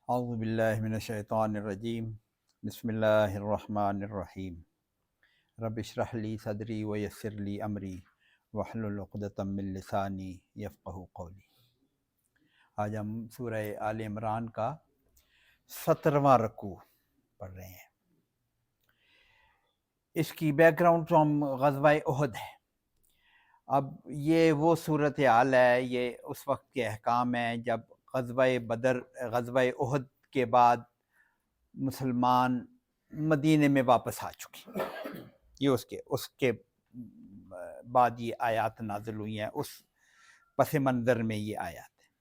اعوذ باللہ من الشیطان الرجیم بسم اللہ الرحمن الرحیم رب اشرح لی صدری ویسر لی امری واحلل عقدۃ من لسانی یفقہوا قولی۔ آج ہم سورہ آل عمران کا 17واں رکوع پڑھ رہے ہیں۔ اس کی بیک گراؤنڈ تو ہم غزوہ احد ہے۔ اب یہ وہ صورتحال ہے، یہ اس وقت کے احکام ہیں جب غزوہ احد کے بعد مسلمان مدینے میں واپس آ چکے۔ یہ اس کے بعد یہ آیات نازل ہوئی ہیں، اس پس منظر میں یہ آیات ہیں۔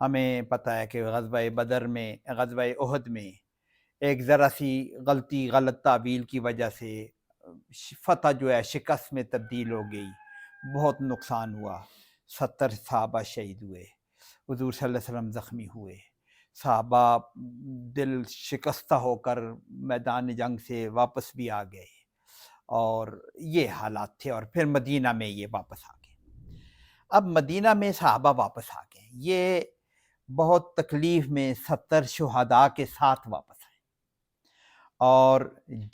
ہمیں پتہ ہے کہ غزوہ احد میں ایک ذرا سی غلط تعبیل کی وجہ سے فتح جو ہے شکست میں تبدیل ہو گئی، بہت نقصان ہوا، 70 صحابہ شہید ہوئے، حضور صلی اللہ علیہ وسلم زخمی ہوئے، صحابہ دل شکستہ ہو کر میدان جنگ سے واپس بھی آ گئے، اور یہ حالات تھے۔ اور پھر مدینہ میں یہ واپس آ گئے۔ اب مدینہ میں صحابہ واپس آ گئے، یہ بہت تکلیف میں 70 شہداء کے ساتھ واپس آئے، اور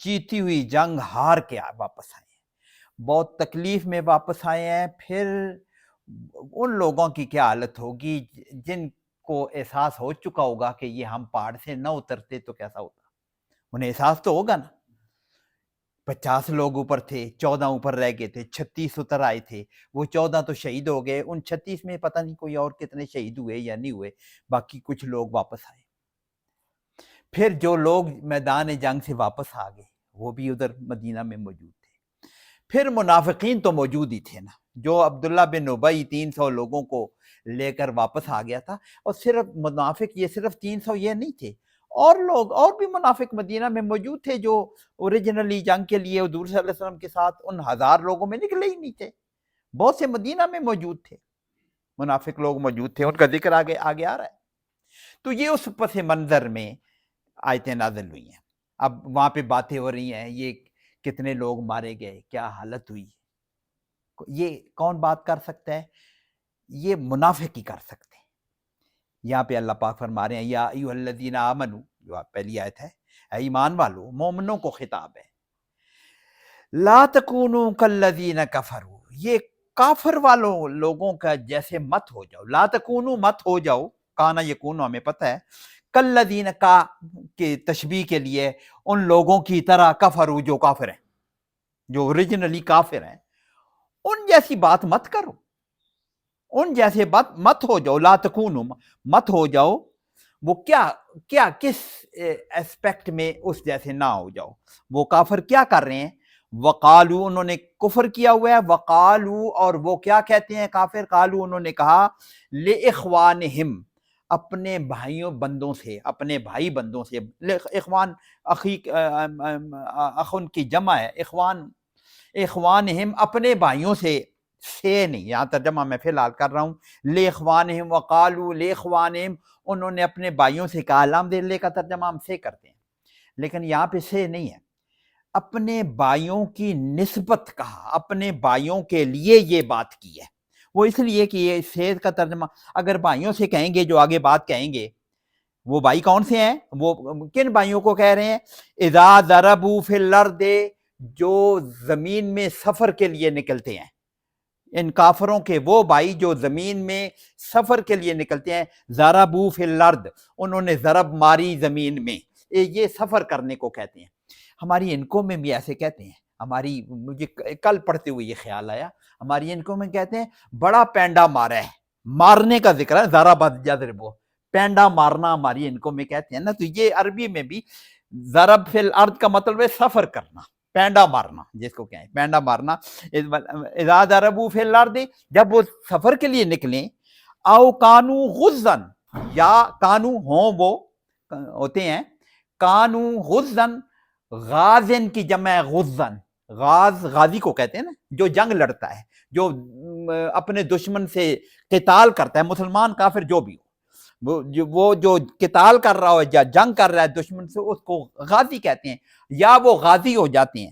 جیتی ہوئی جنگ ہار کے واپس آئے ہیں، بہت تکلیف میں واپس آئے ہیں۔ پھر ان لوگوں کی کیا حالت ہوگی جن کو احساس ہو چکا ہوگا کہ یہ ہم پہاڑ سے نہ اترتے تو کیسا ہوتا؟ انہیں احساس تو ہوگا نا۔ 50 لوگ اوپر تھے، 14 اوپر رہ گئے تھے، 36 اتر آئے تھے، وہ 14 تو شہید ہو گئے، ان 36 میں پتہ نہیں کوئی اور کتنے شہید ہوئے یا نہیں ہوئے، باقی کچھ لوگ واپس آئے۔ پھر جو لوگ میدان جنگ سے واپس آ گئے وہ بھی ادھر مدینہ میں موجود تھے۔ پھر منافقین تو موجود ہی تھے نا، جو عبداللہ بن ابی 300 لوگوں کو لے کر واپس آ گیا تھا، اور صرف منافق یہ صرف 300 یہ نہیں تھے، اور لوگ اور بھی منافق مدینہ میں موجود تھے جو اوریجنلی جنگ کے لیے حضور صلی اللہ علیہ وسلم کے ساتھ ان 1000 لوگوں میں نکلے ہی نہیں تھے، بہت سے مدینہ میں موجود تھے، منافق لوگ موجود تھے، ان کا ذکر آگے آ رہا ہے۔ تو یہ اس پس منظر میں آیتیں نازل ہوئی ہیں۔ اب وہاں پہ باتیں ہو رہی ہیں، یہ کتنے لوگ مارے گئے، کیا حالت ہوئی، یہ کون بات کر سکتا ہے؟ یہ منافق ہی کر سکتے ہیں۔ یہاں پہ اللہ پاک فرما رہے ہیں یا ایھا الذین آمنوا، جو پہلی آیت ہے، اے ایمان والو، مومنوں کو خطاب ہے، لا تکونوا کالذین کفروا، یہ کافر والوں لوگوں کا جیسے مت ہو جاؤ، لا تکونوا مت ہو جاؤ، کانا یکونو ہمیں پتہ ہے، کالذین کا کے تشبیہ کے لیے ان لوگوں کی طرح، کفروا جو کافر ہیں، جو اوریجنلی کافر ہیں، ان جیسی بات مت کرو، ان جیسے بات مت ہو جاؤ، لا تکونوا مت ہو جاؤ، وہ کیا کس اسپیکٹ میں اس جیسے نہ ہو جاؤ۔ وہ کافر کیا کر رہے ہیں؟ وقالو، انہوں نے کفر کیا ہوا ہے، وقالو، اور وہ کیا کہتے ہیں کافر؟ قالو، انہوں نے کہا، لاخوانہم، اپنے بھائیوں بندوں سے، اپنے بھائی بندوں سے، اخوان اخی اخن کی جمع ہے، اخوانہم اپنے بھائیوں سے نہیں، یہاں ترجمہ میں فی الحال کر رہا ہوں، لاخوانہم وقالو لاخوانہم، انہوں نے اپنے بھائیوں سے کہا، لام دلے کا ترجمہ ہم سے کرتے ہیں، لیکن یہاں پہ سے نہیں ہے، اپنے بھائیوں کی نسبت کہا، اپنے بھائیوں کے لیے یہ بات کی ہے۔ وہ اس لیے کہ یہ سید کا ترجمہ اگر بھائیوں سے کہیں گے جو آگے بات کہیں گے، وہ بھائی کون سے ہیں؟ وہ کن بھائیوں کو کہہ رہے ہیں؟ اذا ضربوا فی الارض، جو زمین میں سفر کے لیے نکلتے ہیں، ان کافروں کے وہ بھائی جو زمین میں سفر کے لیے نکلتے ہیں، ضربوا فی الارض، انہوں نے ضرب ماری زمین میں، یہ سفر کرنے کو کہتے ہیں۔ ہماری انکوں میں بھی ایسے کہتے ہیں، مجھے کل پڑھتے ہوئے یہ خیال آیا، ہماری انکوں میں کہتے ہیں بڑا پینڈا مارا ہے، مارنے کا ذکر ہے، ضرب یضرب، پینڈا مارنا ہماری انکوں میں کہتے ہیں نا، تو یہ عربی میں بھی ضرب فی الارض کا مطلب ہے سفر کرنا، پینڈا مارنا، جس کو کہیں پینڈا مارنا۔ اذا ضربوا فی الارض، جب وہ سفر کے لیے نکلیں، او کانو غزن، یا کانو ہوں وہ ہوتے ہیں، کانو غزن، غازن کی جمع ہے غزن، غازی کو کہتے ہیں نا جو جنگ لڑتا ہے، جو اپنے دشمن سے قتال کرتا ہے، مسلمان کافر جو بھی ہو، وہ جو قتال کر رہا ہو یا جنگ کر رہا ہے دشمن سے، اس کو غازی کہتے ہیں، یا وہ غازی ہو جاتے ہیں۔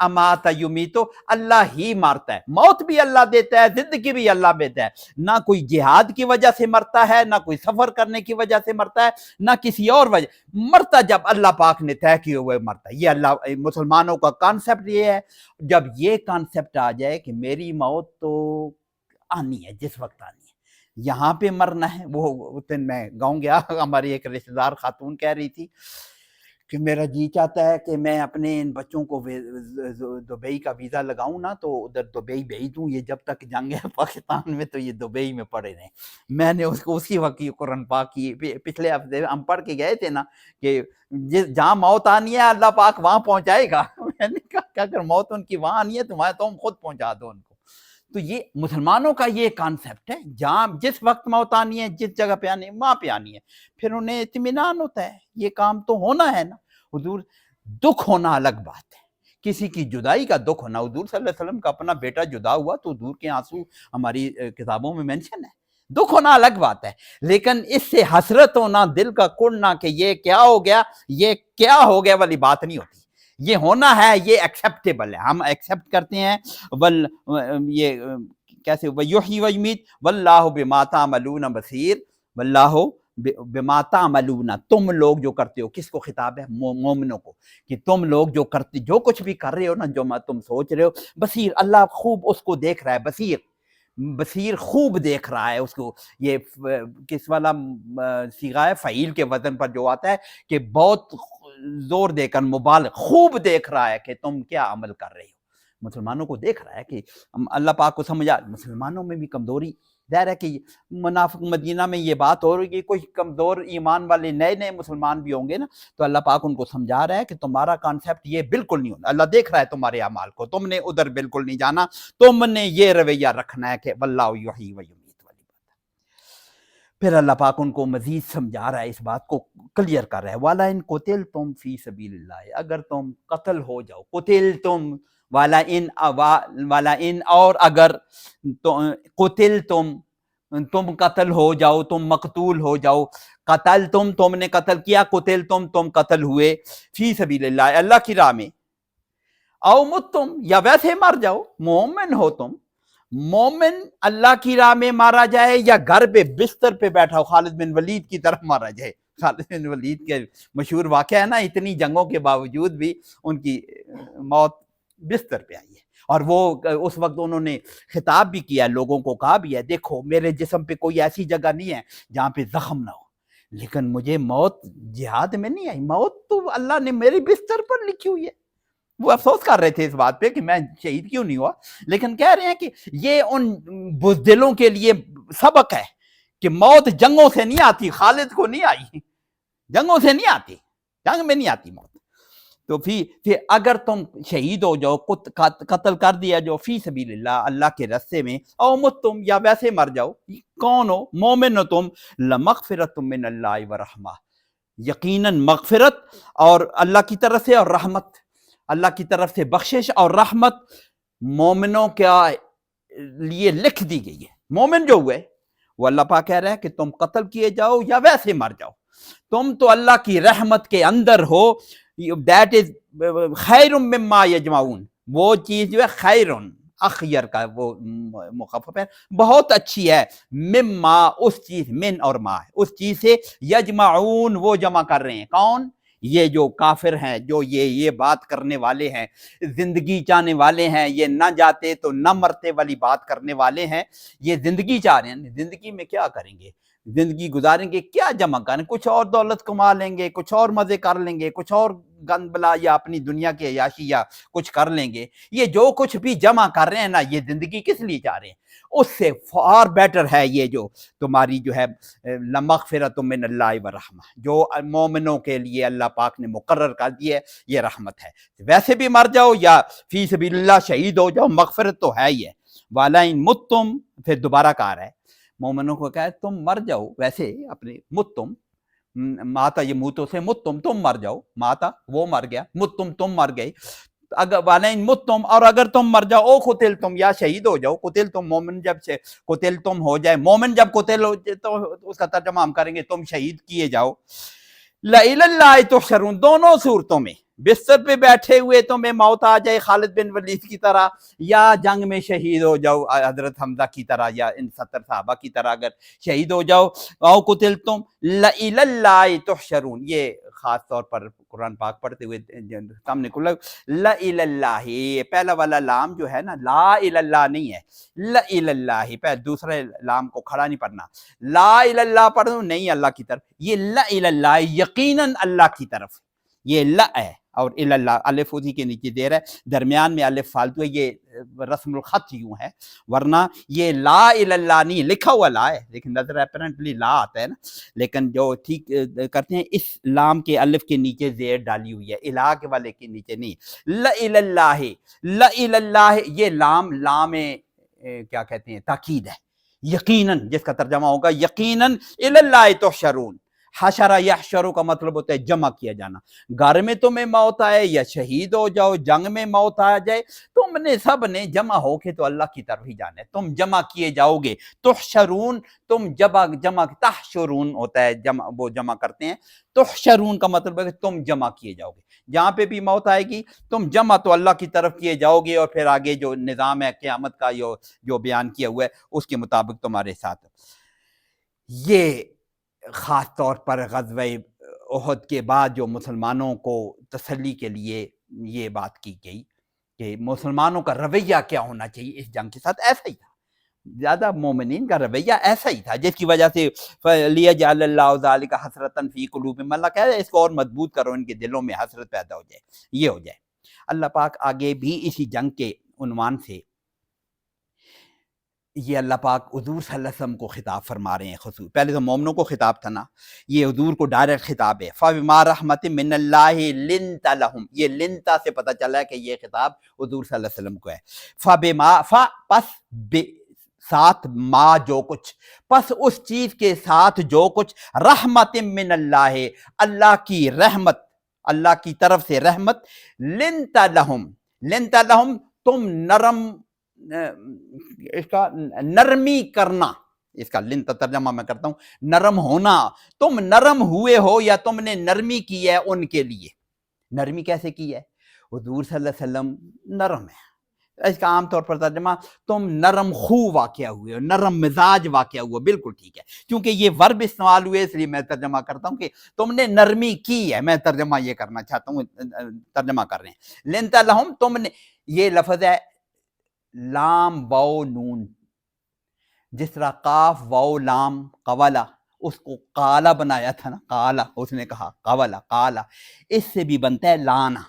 امات یمیتو، اللہ ہی مارتا ہے، موت بھی اللہ دیتا ہے، زندگی بھی اللہ دیتا ہے، نہ کوئی جہاد کی وجہ سے مرتا ہے، نہ کوئی سفر کرنے کی وجہ سے مرتا ہے، نہ کسی اور وجہ، مرتا جب اللہ پاک نے طے کیے ہوئے مرتا ہے۔ یہ اللہ مسلمانوں کا کانسیپٹ یہ ہے۔ جب یہ کانسیپٹ آ جائے کہ میری موت تو آنی ہے، جس وقت آنی ہے، یہاں پہ مرنا ہے۔ وہ اس دن میں گاؤں گیا، ہماری ایک رشتہ دار خاتون کہہ رہی تھی کہ میرا جی چاہتا ہے کہ میں اپنے ان بچوں کو دبئی کا ویزا لگاؤں نا، تو ادھر دبئی بھیج دوں، یہ جب تک جنگ ہے پاکستان میں تو یہ دبئی میں پڑے رہیں۔ میں نے اس کو اسی وقت قرآن پاک کی پچھلے ہفتے ہم پڑھ کے گئے تھے نا کہ جہاں موت آنی ہے اللہ پاک وہاں پہنچائے گا۔ میں نے کہا کہ اگر موت ان کی وہاں آنی ہے تم خود پہنچا دو ان کو۔ تو یہ مسلمانوں کا یہ کانسیپٹ ہے، جہاں جس وقت موت آنی ہے، جس جگہ پہ آنی ہے وہاں پہ آنی ہے، پھر انہیں اطمینان ہوتا ہے، یہ کام تو ہونا ہے نا۔ حضور دکھ ہونا الگ بات ہے، کسی کی جدائی کا دکھ ہونا، حضور صلی اللہ علیہ وسلم کا اپنا بیٹا جدا ہوا تو حضور کے آنسو ہماری کتابوں میں مینشن ہے، دکھ ہونا الگ بات ہے، لیکن اس سے حسرت ہونا، دل کا کڑنا کہ یہ کیا ہو گیا، یہ کیا ہو گیا والی بات نہیں ہوتی۔ یہ ہونا ہے، یہ ایکسیپٹیبل ہے، ہم ایکسیپٹ کرتے ہیں۔ یہ کیسے وَيُحْيِي وَيُمِيتُ وَاللَّهُ بِمَا تَعْمَلُونَ بَصِيرٌ وَاللَّهُ بِمَا تَعْمَلُونَ، تم لوگ جو کرتے ہو، کس کو خطاب ہے؟ مومنوں کو، کہ تم لوگ جو کرتے، جو کچھ بھی کر رہے ہو نا، جو تم سوچ رہے ہو، بصیر، اللہ خوب اس کو دیکھ رہا ہے۔ بصیر خوب دیکھ رہا ہے اس کو۔ یہ کس والا صیغہ ہے فعیل کے وزن پر جو آتا ہے کہ بہت زور دے کر مبالغ، خوب دیکھ رہا ہے کہ تم کیا عمل کر رہے ہو۔ مسلمانوں کو دیکھ رہا ہے کہ اللہ پاک کو سمجھا، مسلمانوں میں بھی کمزوری ظاہر ہے کہ منافق مدینہ میں یہ بات ہو رہی ہے، کوئی کمزور ایمان والے نئے مسلمان بھی ہوں گے نا، تو اللہ پاک ان کو سمجھا رہا ہے کہ تمہارا کانسیپٹ یہ بالکل نہیں ہونا، اللہ دیکھ رہا ہے تمہارے اعمال کو، تم نے ادھر بالکل نہیں جانا، تم نے یہ رویہ رکھنا ہے کہ واللہ یحیی و یمیت والی بات۔ پھر اللہ پاک ان کو مزید سمجھا رہا ہے، اس بات کو کلیئر کر رہا ہے، وَلَئِن قُتِلْتُمْ فِي سَبِيلِ اللَّهِ، اگر تم قتل ہو جاؤ، قتلتم وَلَئِن اور اگر تم قتل ہو جاؤ، تم مقتول ہو جاؤ، قتل تم نے قتل کیا، قتل تم قتل ہوئے، فی سبیل اللہ اللہ کی راہ میں، او متم یا ویسے مر جاؤ، مومن ہو تم، مومن اللہ کی راہ میں مارا جائے یا گھر پہ بستر پہ بیٹھا ہو، خالد بن ولید کی طرف مارا جائے۔ خالد بن ولید کے مشہور واقعہ ہے نا، اتنی جنگوں کے باوجود بھی ان کی موت بستر پہ آئی ہے، اور وہ اس وقت انہوں نے خطاب بھی کیا، لوگوں کو کہا بھی ہے، دیکھو میرے جسم پہ کوئی ایسی جگہ نہیں ہے جہاں پہ زخم نہ ہو، لیکن مجھے موت جہاد میں نہیں آئی، موت تو اللہ نے میری بستر پر لکھی ہوئی ہے۔ وہ افسوس کر رہے تھے اس بات پہ کہ میں شہید کیوں نہیں ہوا، لیکن کہہ رہے ہیں کہ یہ ان بزدلوں کے لیے سبق ہے کہ موت جنگوں سے نہیں آتی، خالد کو نہیں آئی، جنگوں سے نہیں آتی، جنگ میں نہیں آتی موت۔ تو پھر اگر تم شہید ہو جاؤ، قتل کر دیا جو فی سبیل اللہ اللہ کے رستے میں، او مت تم یا ویسے مر جاؤ، کون ہو؟ مومن ہو تم، لمغفرۃ من اللہ ورحمہ، یقیناً مغفرت اور اللہ کی طرف سے اور رحمت، اللہ کی طرف سے بخشش اور رحمت مومنوں کے لیے لکھ دی گئی ہے۔ مومن جو ہوئے وہ اللہ پاک کہہ رہا ہے کہ تم قتل کیے جاؤ یا ویسے مر جاؤ، تم تو اللہ کی رحمت کے اندر ہو، دیٹ از خیر مما یجمعون، وہ چیز جو ہے خیر، اخیر کا وہ مخفف ہے، بہت اچھی ہے، مما اس چیز، من اور ما ہے، اس چیز سے، یجمعون وہ جمع کر رہے ہیں، کون؟ یہ جو کافر ہیں، جو یہ بات کرنے والے ہیں، زندگی چاہنے والے ہیں، یہ نہ جاتے تو نہ مرتے والی بات کرنے والے ہیں، یہ زندگی چاہ رہے ہیں، زندگی میں کیا کریں گے، زندگی گزاریں گے، کیا جمع کریں، کچھ اور دولت کما لیں گے، کچھ اور مزے کر لیں گے، کچھ اور گند بلا یا اپنی دنیا کے عیاشی یا کچھ کر لیں گے، یہ جو کچھ بھی جمع کر رہے ہیں نا، یہ زندگی کس لیے چاہ رہے ہیں؟ اس سے فار بیٹر ہے یہ جو تمہاری جو ہے لمغفرۃ من اللہ ورحمہ، جو مومنوں کے لیے اللہ پاک نے مقرر کر دی ہے، یہ رحمت ہے، ویسے بھی مر جاؤ یا فی سبیل اللہ شہید ہو جاؤ، مغفرت تو ہے ہی ہے۔ وَلَئِن مُتُّمْ، پھر دوبارہ کہا رہا ہے مومنوں کو، کہا ہے تم مر جاؤ ویسے اپنے، متم ماتا یہ موتوں سے، متم تم مر جاؤ، ماتا وہ مر گیا، متم تم مر گئے، اگر والین متم اور اگر تم مر جاؤ، او قتل تم یا شہید ہو جاؤ، قتل تم مومن جب سے قتل تم ہو جائے، مومن جب قتل ہو جائے تو اس کا ترجمہ ہم کریں گے تم شہید کیے جاؤ، لَإِلَى اللَّهِ تُحْشَرُونَ، دونوں صورتوں میں بستر پہ بیٹھے ہوئے تمہیں موت آ جائے خالد بن ولید کی طرح، یا جنگ میں شہید ہو جاؤ حضرت حمزہ کی طرح، یا ان 70 صحابہ کی طرح اگر شہید ہو جاؤ، او قتلتم لإلی اللہ تحشرون، یہ خاص طور پر قرآن پاک پڑھتے ہوئے سامنے کو لإلی اللہ، یہ پہلا والا لام جو ہے نا لا الی اللہ نہیں ہے، لإلی اللہ، پہلے دوسرے لام کو کھڑا نہیں پڑھنا، لا الی اللہ پڑھ دوں نہیں اللہ کی طرف، یہ لإلی اللہ یقیناً اللہ کی طرف، یہ لا ہے اور الی اللہ الف اسی کے نیچے دے رہا ہے، درمیان میں الف فالتو ہے، یہ رسم الخط یوں ہے، ورنہ یہ لا الی اللہ نہیں، لکھا ہوا لا ہے لیکن نظر اپرنٹلی لا آتا ہے نا، لیکن جو ٹھیک کرتے ہیں اس لام کے الف کے نیچے زیر ڈالی ہوئی ہے، الہ کے والے کے نیچے نہیں، لإلی اللہ، لإلی اللہ، یہ لام کیا کہتے ہیں تاکید ہے، یقیناً، جس کا ترجمہ ہوگا یقیناً الی اللہ تحشرون، حشرہ یحشرو کا مطلب ہوتا ہے جمع کیا جانا، گھر میں تمہیں موت آئے یا شہید ہو جاؤ، جنگ میں موت آ جائے، تم نے سب نے جمع ہو کے تو اللہ کی طرف ہی جانا ہے، تم جمع کیے جاؤ گے، تحشرون، تم جمع تحشرون ہوتا ہے جمع، وہ جمع کرتے ہیں، تحشرون کا مطلب ہے کہ تم جمع کیے جاؤ گے، جہاں پہ بھی موت آئے گی تم جمع تو اللہ کی طرف کیے جاؤ گے، اور پھر آگے جو نظام ہے قیامت کا جو بیان کیا ہوا ہے اس کے مطابق تمہارے ساتھ۔ یہ خاص طور پر غزوہ احد کے بعد جو مسلمانوں کو تسلی کے لیے یہ بات کی گئی کہ مسلمانوں کا رویہ کیا ہونا چاہیے اس جنگ کے ساتھ، ایسا ہی تھا، زیادہ مومنین کا رویہ ایسا ہی تھا، جس کی وجہ سے لِيَجْعَلَ اللَّهُ ذَلِكَ حَسْرَةً فِي قُلُوبِهِمْ، اللہ کہہ رہے ہے اس کو اور مضبوط کرو، ان کے دلوں میں حسرت پیدا ہو جائے، یہ ہو جائے۔ اللہ پاک آگے بھی اسی جنگ کے عنوان سے یہ اللہ پاک حضور صلی اللہ علیہ وسلم کو خطاب فرما رہے ہیں، خصوص پہلے تو مومنوں کو خطاب تھا نا، یہ حضور کو ڈائریکٹ خطاب ہے، فَبِمَا رَحْمَةٍ مِّنَ اللَّهِ لِنْتَ لَهُمْ، یہ لنتا سے پتہ چلا ہے کہ یہ خطاب حضور صلی اللہ علیہ وسلم کو ہے، فَبِمَا پس ساتھ ما جو کچھ، پس اس چیز کے ساتھ جو کچھ، رحمت من اللہ، اللہ کی رحمت، اللہ کی طرف سے رحمت، لنت لہم تم نرم، اس کا نرمی کرنا، اس کا لنت ترجمہ میں کرتا ہوں نرم ہونا، تم نرم ہوئے ہو یا تم نے نرمی کی ہے ان کے لیے۔ نرمی کیسے کی ہے؟ حضور صلی اللہ علیہ وسلم نرم ہے، اس کا عام طور پر ترجمہ تم نرم خو واقعہ ہوئے ہو، نرم مزاج واقعہ ہوا، بالکل ٹھیک ہے، کیونکہ یہ ورب استعمال ہوئے اس لیے میں ترجمہ کرتا ہوں کہ تم نے نرمی کی ہے، میں ترجمہ یہ کرنا چاہتا ہوں، ترجمہ کر رہے ہیں لنتا لہم، تم نے، یہ لفظ ہے لام واو نون، جس طرح قاف واو لام قولا، اس کو قالا بنایا تھا نا، قالا اس نے کہا، قولا قالا، اس سے بھی بنتا ہے لانا،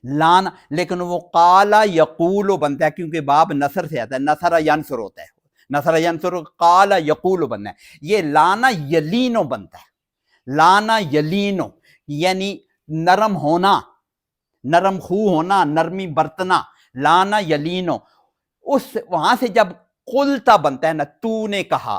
لانا، لیکن وہ قالا یقولو بنتا ہے کیونکہ باب نصر سے آتا ہے، نصر ینصر ہوتا ہے، نصر ینصر، قالا یقولو بننا ہے، یہ لانا یلینو بنتا ہے، لانا یلینو یعنی نرم ہونا، نرم خو ہونا، نرمی برتنا، لانا یلینو، اس وہاں سے جب قلتا بنتا ہے نا، تو نے کہا،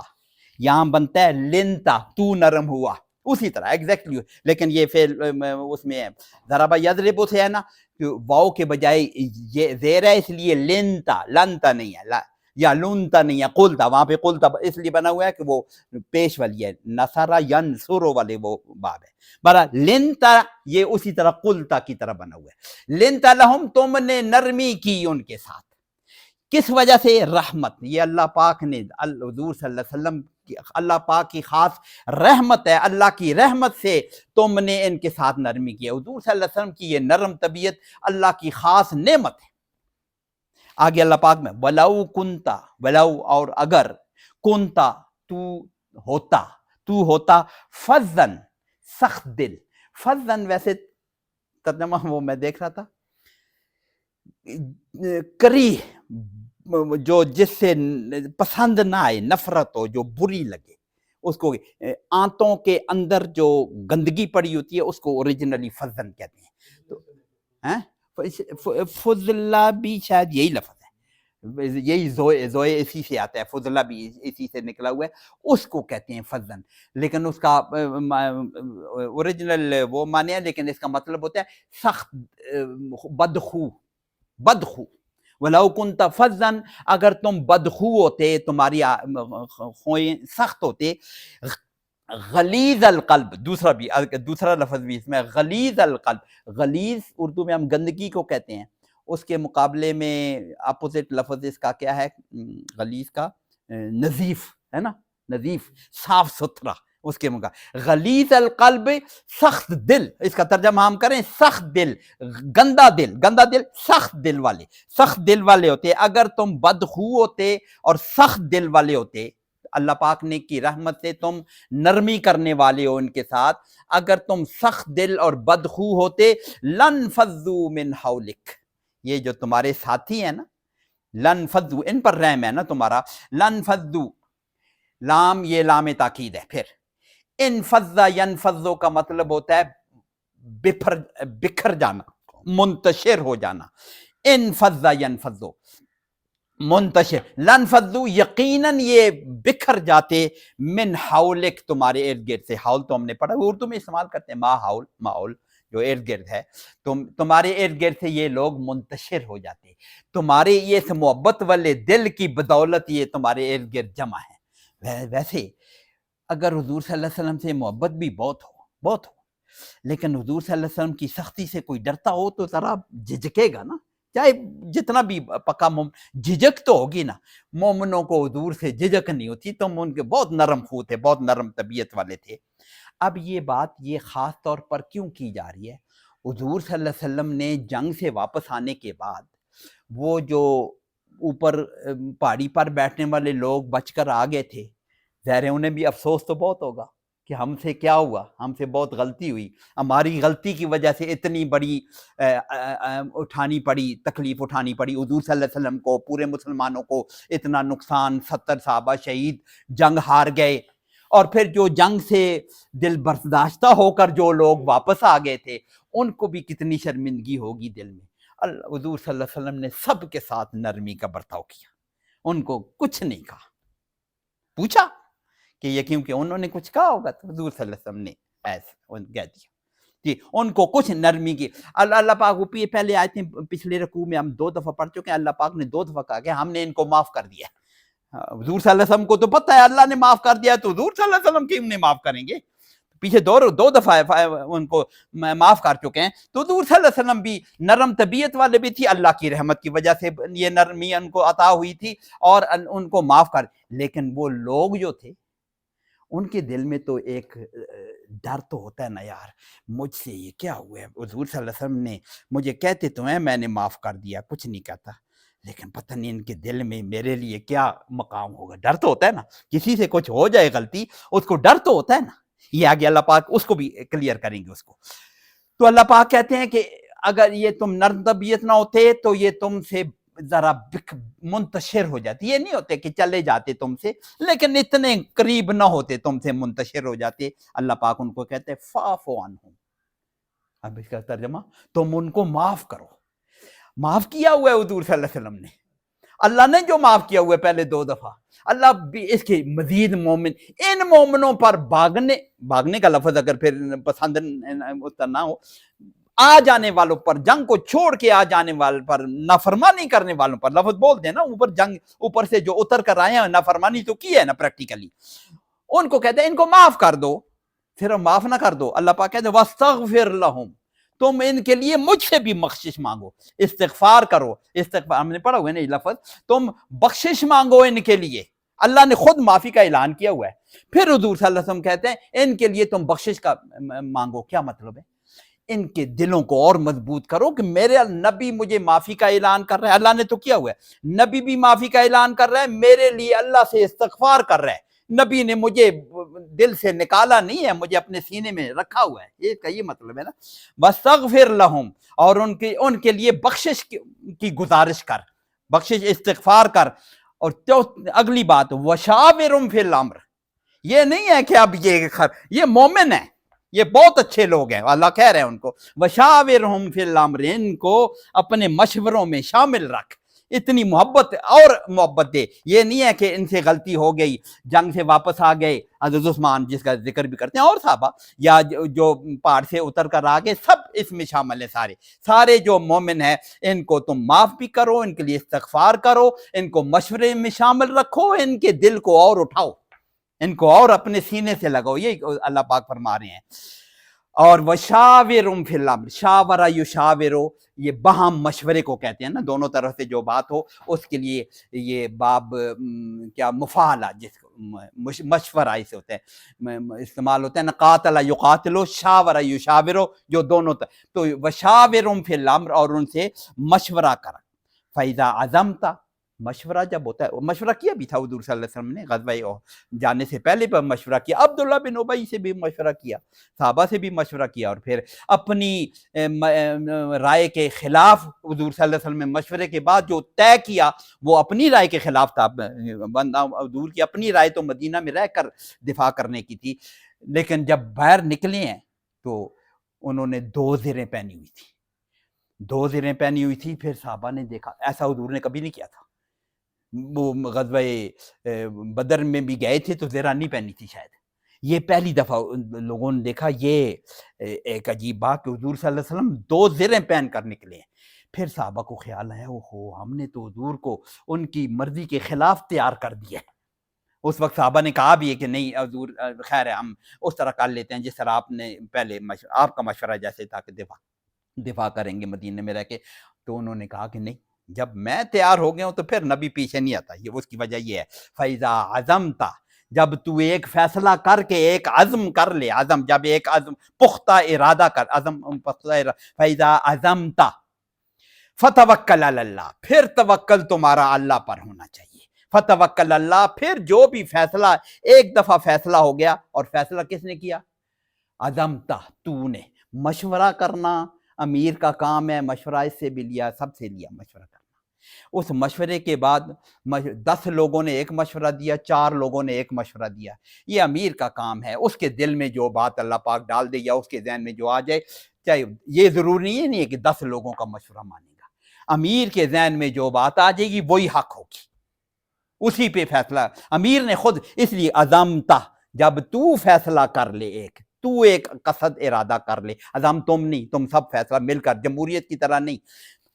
یہاں بنتا ہے لنتا، تو نرم ہوا، اسی طرح ایگزیکٹلی، لیکن یہ فعل اس میں ہے ضرب یضرب سے ہے نا، واو کے بجائے یہ زیر ہے اس لیے لنتا، لنتا نہیں ہے، یا لنتا نہیں ہے، قلتا، وہاں پہ قلتا اس لیے بنا ہوا ہے کہ وہ پیش والی ہے، نصر ینصر والے وہ باب ہے، برا لنتا یہ اسی طرح قلتا کی طرح بنا ہوا ہے، لنتا لہم تم نے نرمی کی ان کے ساتھ، کس وجہ سے؟ رحمت، یہ اللہ پاک نے حضور صلی اللہ علیہ وسلم کی، اللہ پاک کی خاص رحمت ہے، اللہ کی رحمت سے تم نے ان کے ساتھ نرمی کی ہے، حضور صلی اللہ علیہ وسلم کی یہ نرم طبیعت اللہ کی خاص نعمت ہے۔ آگے اللہ پاک میں ولو کنتا، ولو اور اگر، کنتا تو ہوتا فظن سخت دل، فظن ویسے ترجمہ وہ میں دیکھ رہا تھا کریہ، جو جس سے پسند نہ آئے، نفرت ہو، جو بری لگے، اس کو آنتوں کے اندر جو گندگی پڑی ہوتی ہے اس کو اوریجنلی فظن کہتے ہیں، فضلہ بھی شاید یہی لفظ ہے، یہی زوئے اسی سے آتا ہے، فضلہ بھی اسی سے نکلا ہوا ہے، اس کو کہتے ہیں فظن، لیکن اس کا اوریجنل وہ معنی ہے، لیکن اس کا مطلب ہوتا ہے سخت، بدخو، بدخو، ولو کنت فظن، اگر تم بدخو ہوتے، تمہاری خوئیں سخت ہوتے، غلیظ القلب، دوسرا لفظ بھی اس میں غلیظ القلب. غلیظ اردو میں ہم گندگی کو کہتے ہیں، اس کے مقابلے میں اپوزٹ لفظ اس کا کیا ہے غلیظ کا؟ نظیف ہے نا، نظیف، صاف ستھرا. اس کے مقابلے غلیظ القلب، سخت دل. اس کا ترجمہ ہم کریں سخت دل، گندا دل. گندا دل سخت دل والے، سخت دل والے ہوتے. اگر تم بدخو ہوتے اور سخت دل والے ہوتے، اللہ پاک نے کی رحمت سے تم نرمی کرنے والے ہو ان کے ساتھ، اگر تم سخت دل اور بدخو ہوتے، لن فضو من حولک، یہ جو تمہارے ساتھی ہیں نا، لن فضو، ان پر رحم ہے نا تمہارا. لن فضو، لام یہ لام تاکید ہے. پھر انفض ینفضو کا مطلب ہوتا ہے بکھر جانا، منتشر ہو جانا. انفض ینفضو، منتشر. لن فضو، یقیناً یہ بکھر جاتے، من حولک، تمہارے ارد گرد سے. حول تو ہم نے پڑھا، اردو میں استعمال کرتے ہیں ماحول، ماحول جو ارد گرد ہے. تمہارے ارد گرد سے یہ لوگ منتشر ہو جاتے. تمہارے یہ محبت والے دل کی بدولت یہ تمہارے ارد گرد جمع ہے. ویسے اگر حضور صلی اللہ علیہ وسلم سے محبت بھی بہت ہو، لیکن حضور صلی اللہ علیہ وسلم کی سختی سے کوئی ڈرتا ہو تو ذرا جھجکے گا نا، چاہے جتنا بھی پکا جھجک تو ہوگی نا. مومنوں کو حضور سے جھجک نہیں ہوتی، تم ان کے بہت نرم خو تھے، بہت نرم طبیعت والے تھے. اب یہ بات یہ خاص طور پر کیوں کی جا رہی ہے؟ حضور صلی اللہ علیہ وسلم نے جنگ سے واپس آنے کے بعد وہ جو اوپر پہاڑی پر بیٹھنے والے لوگ بچ کر آ گئے تھے، ظاہر ہے انہیں بھی افسوس تو بہت ہوگا کہ ہم سے کیا ہوا، ہم سے بہت غلطی ہوئی، ہماری غلطی کی وجہ سے اتنی بڑی اٹھانی پڑی، تکلیف اٹھانی پڑی حضور صلی اللہ علیہ وسلم کو، پورے مسلمانوں کو اتنا نقصان، 70 صحابہ شہید، جنگ ہار گئے. اور پھر جو جنگ سے دل برداشتہ ہو کر جو لوگ واپس آ گئے تھے، ان کو بھی کتنی شرمندگی ہوگی دل میں. حضور صلی اللہ علیہ وسلم نے سب کے ساتھ نرمی کا برتاؤ کیا، ان کو کچھ نہیں کہا. پوچھا کہ یہ کیونکہ انہوں نے کچھ کہا ہوگا تو حضور صلی اللہ علیہ وسلم نے ایسا کہہ دیا جی، ان کو کچھ نرمی کی. اللہ پاک پہلے آیتیں پچھلے رکوع میں ہم 2 دفعہ پڑھ چکے ہیں. اللہ پاک نے 2 دفعہ کہا کہ ہم نے ان کو معاف کر دیا. حضور صلی اللہ علیہ وسلم کو تو پتہ ہے اللہ نے معاف کر دیا، تو حضور صلی اللہ علیہ وسلم کیوں نہیں معاف کریں گے؟ پیچھے 2 دفعہ ان کو معاف کر چکے ہیں. تو حضور صلی اللہ علیہ وسلم بھی نرم طبیعت والے بھی تھی، اللہ کی رحمت کی وجہ سے یہ نرمی ان کو عطا ہوئی تھی اور ان کو معاف کر. لیکن وہ لوگ جو تھے ان کے دل میں تو ایک ڈر تو ہوتا ہے نا، یار مجھ سے یہ کیا ہوا ہے، حضور صلی اللہ علیہ وسلم نے مجھے کہتے تو ہیں میں نے معاف کر دیا، کچھ نہیں کہتا، لیکن پتہ نہیں ان کے دل میں میرے لیے کیا مقام ہوگا. ڈر تو ہوتا ہے نا، کسی سے کچھ ہو جائے غلطی، اس کو ڈر تو ہوتا ہے نا. یہ آگے اللہ پاک اس کو بھی کلیئر کریں گے اس کو. تو اللہ پاک کہتے ہیں کہ اگر یہ تم نرم طبیعت نہ ہوتے تو یہ تم سے ذرا منتشر ہو جاتی. یہ نہیں ہوتے کہ چلے جاتے تم سے، لیکن اتنے قریب نہ ہوتے، تم سے منتشر ہو جاتے. اللہ پاک ان کو کہتے ہیں فاعفو عنہم. اب اس کا ترجمہ تم ان کو معاف کرو. معاف کیا ہوا ہے حضور صلی اللہ علیہ وسلم نے، اللہ نے جو معاف کیا ہوا ہے پہلے 2 دفعہ، اللہ بھی اس کے مزید مومن، ان مومنوں پر بھاگنے کا لفظ اگر پھر پسند نہ ہو، آ جانے والوں پر، جنگ کو چھوڑ کے آ جانے والوں پر، نافرمانی کرنے والوں پر، لفظ بول دیں نا، اوپر جنگ اوپر سے جو اتر کر آئے ہیں نافرمانی تو کی ہے نا پریکٹیکلی، ان کو کہتے ہیں ان کو معاف کر دو. پھر معاف نہ کر دو، اللہ پاک کہتے ہیں واستغفر لہم، تم ان کے لیے مجھ سے بھی بخشش مانگو، استغفار کرو. استغفار ہم نے پڑھا ہوا ہے نا یہ لفظ، تم بخشش مانگو ان کے لیے. اللہ نے خود معافی کا اعلان کیا ہوا ہے. پھر حضور صلی اللہ علیہ وسلم کہتے ہیں ان کے لیے تم بخشش کا مانگو. کیا مطلب ہے؟ ان کے دلوں کو اور مضبوط کرو کہ میرے نبی مجھے معافی کا اعلان کر رہا ہے، اللہ نے تو کیا ہوا ہے، نبی بھی معافی کا اعلان کر رہا ہے، میرے لیے اللہ سے استغفار کر رہا ہے. نبی نے مجھے دل سے نکالا نہیں ہے، مجھے اپنے سینے میں رکھا ہوا ہے. یہ مطلب ہے نا. واستغفر لہم، اور ان کے لیے بخشش کی گزارش کر، بخشش استغفار کر. اور اگلی بات وشاورہم فی الامر، یہ نہیں ہے کہ اب یہ مومن ہے، یہ بہت اچھے لوگ ہیں، اللہ کہہ رہے ہیں ان کو وشاورہم فی الامر، ان کو اپنے مشوروں میں شامل رکھ، اتنی محبت اور محبت دے. یہ نہیں ہے کہ ان سے غلطی ہو گئی، جنگ سے واپس آ گئے، حضرت عثمان جس کا ذکر بھی کرتے ہیں اور صحابہ، یا جو پہاڑ سے اتر کر آ گئے، سب اس میں شامل ہیں. سارے جو مومن ہیں ان کو تم معاف بھی کرو، ان کے لیے استغفار کرو، ان کو مشورے میں شامل رکھو، ان کے دل کو اور اٹھاؤ. ان کو اور اپنے سینے سے لگاؤ، یہ اللہ پاک فرما رہے ہیں۔ اور وشاورم فی الامر، شاورہ یشاورو، یہ باہم مشورے کو کہتے ہیں نا، دونوں طرف سے جو بات ہو اس کے لیے یہ باب کیا مفاعلہ، جس کو مشورہ اسے ہوتا ہے استعمال ہوتا ہے نا، قاتل یقاتلو، شاورہ یشاورو، جو دونوں تو وشاورم فی الامر، اور ان سے مشورہ کرا۔ فَإِذَا عَزَمْتَ، مشورہ جب ہوتا ہے، مشورہ کیا بھی تھا حضور صلی اللہ علیہ وسلم نے غزوہ جانے سے پہلے پر مشورہ کیا، عبداللہ بن ابی سے بھی مشورہ کیا، صحابہ سے بھی مشورہ کیا، اور پھر اپنی رائے کے خلاف حضور صلی اللہ علیہ وسلم نے مشورے کے بعد جو طے کیا وہ اپنی رائے کے خلاف تھا۔ بندہ حضور کی اپنی رائے تو مدینہ میں رہ کر دفاع کرنے کی تھی، لیکن جب باہر نکلے ہیں تو انہوں نے 2 زریں پہنی ہوئی تھی، 2 زریں پہنی ہوئی تھی۔ پھر صحابہ نے دیکھا، ایسا حضور نے کبھی نہیں کیا تھا، وہ غزوہ بدر میں بھی گئے تھے تو زرہ نہیں پہنی تھی شاید، یہ پہلی دفعہ لوگوں نے دیکھا۔ یہ ایک عجیب بات کہ حضور صلی اللہ علیہ وسلم 2 زریں پہن کر نکلے ہیں۔ پھر صحابہ کو خیال آیا، اوہو ہم نے تو حضور کو ان کی مرضی کے خلاف تیار کر دیا ہے۔ اس وقت صحابہ نے کہا بھی ہے کہ نہیں حضور خیر ہے، ہم اس طرح کر لیتے ہیں جس طرح آپ نے پہلے آپ کا مشورہ جیسے تھا کہ دفاع کریں گے مدینے میں رہ کے۔ تو انہوں نے کہا کہ نہیں، جب میں تیار ہو گیا ہوں تو پھر نبی پیچھے نہیں آتا۔ یہ اس کی وجہ یہ ہے، فَإِذَا عَزَمْتَ، جب تو ایک فیصلہ کر کے ایک عزم کر لے، عزم جب ایک عزم پختہ ارادہ کر، عزم پختہ ارادہ، فَإِذَا عَزَمْتَ فَتَوَكَّلْ عَلَى اللَّهِ، پھر توکل تمہارا اللہ پر ہونا چاہیے۔ فَتَوَكَّلْ عَلَى اللَّهِ، پھر جو بھی فیصلہ، ایک دفعہ فیصلہ ہو گیا، اور فیصلہ کس نے کیا؟ عزمتا، تو نے۔ مشورہ کرنا امیر کا کام ہے، مشورہ اس سے بھی لیا، سب سے لیا مشورہ کرنا۔ اس مشورے کے بعد 10 لوگوں نے ایک مشورہ دیا، 4 لوگوں نے ایک مشورہ دیا، یہ امیر کا کام ہے۔ اس کے دل میں جو بات اللہ پاک ڈال دے یا اس کے ذہن میں جو آ جائے، چاہے یہ ضروری نہیں ہے کہ 10 لوگوں کا مشورہ مانے گا، امیر کے ذہن میں جو بات آ جائے گی وہی حق ہوگی، اسی پہ فیصلہ۔ امیر نے خود اس لیے عزمتا، جب تو فیصلہ کر لے، تو ایک قصد ارادہ کر لے، عزم تم نہیں، تم سب فیصلہ مل کر، جمہوریت کی طرح نہیں،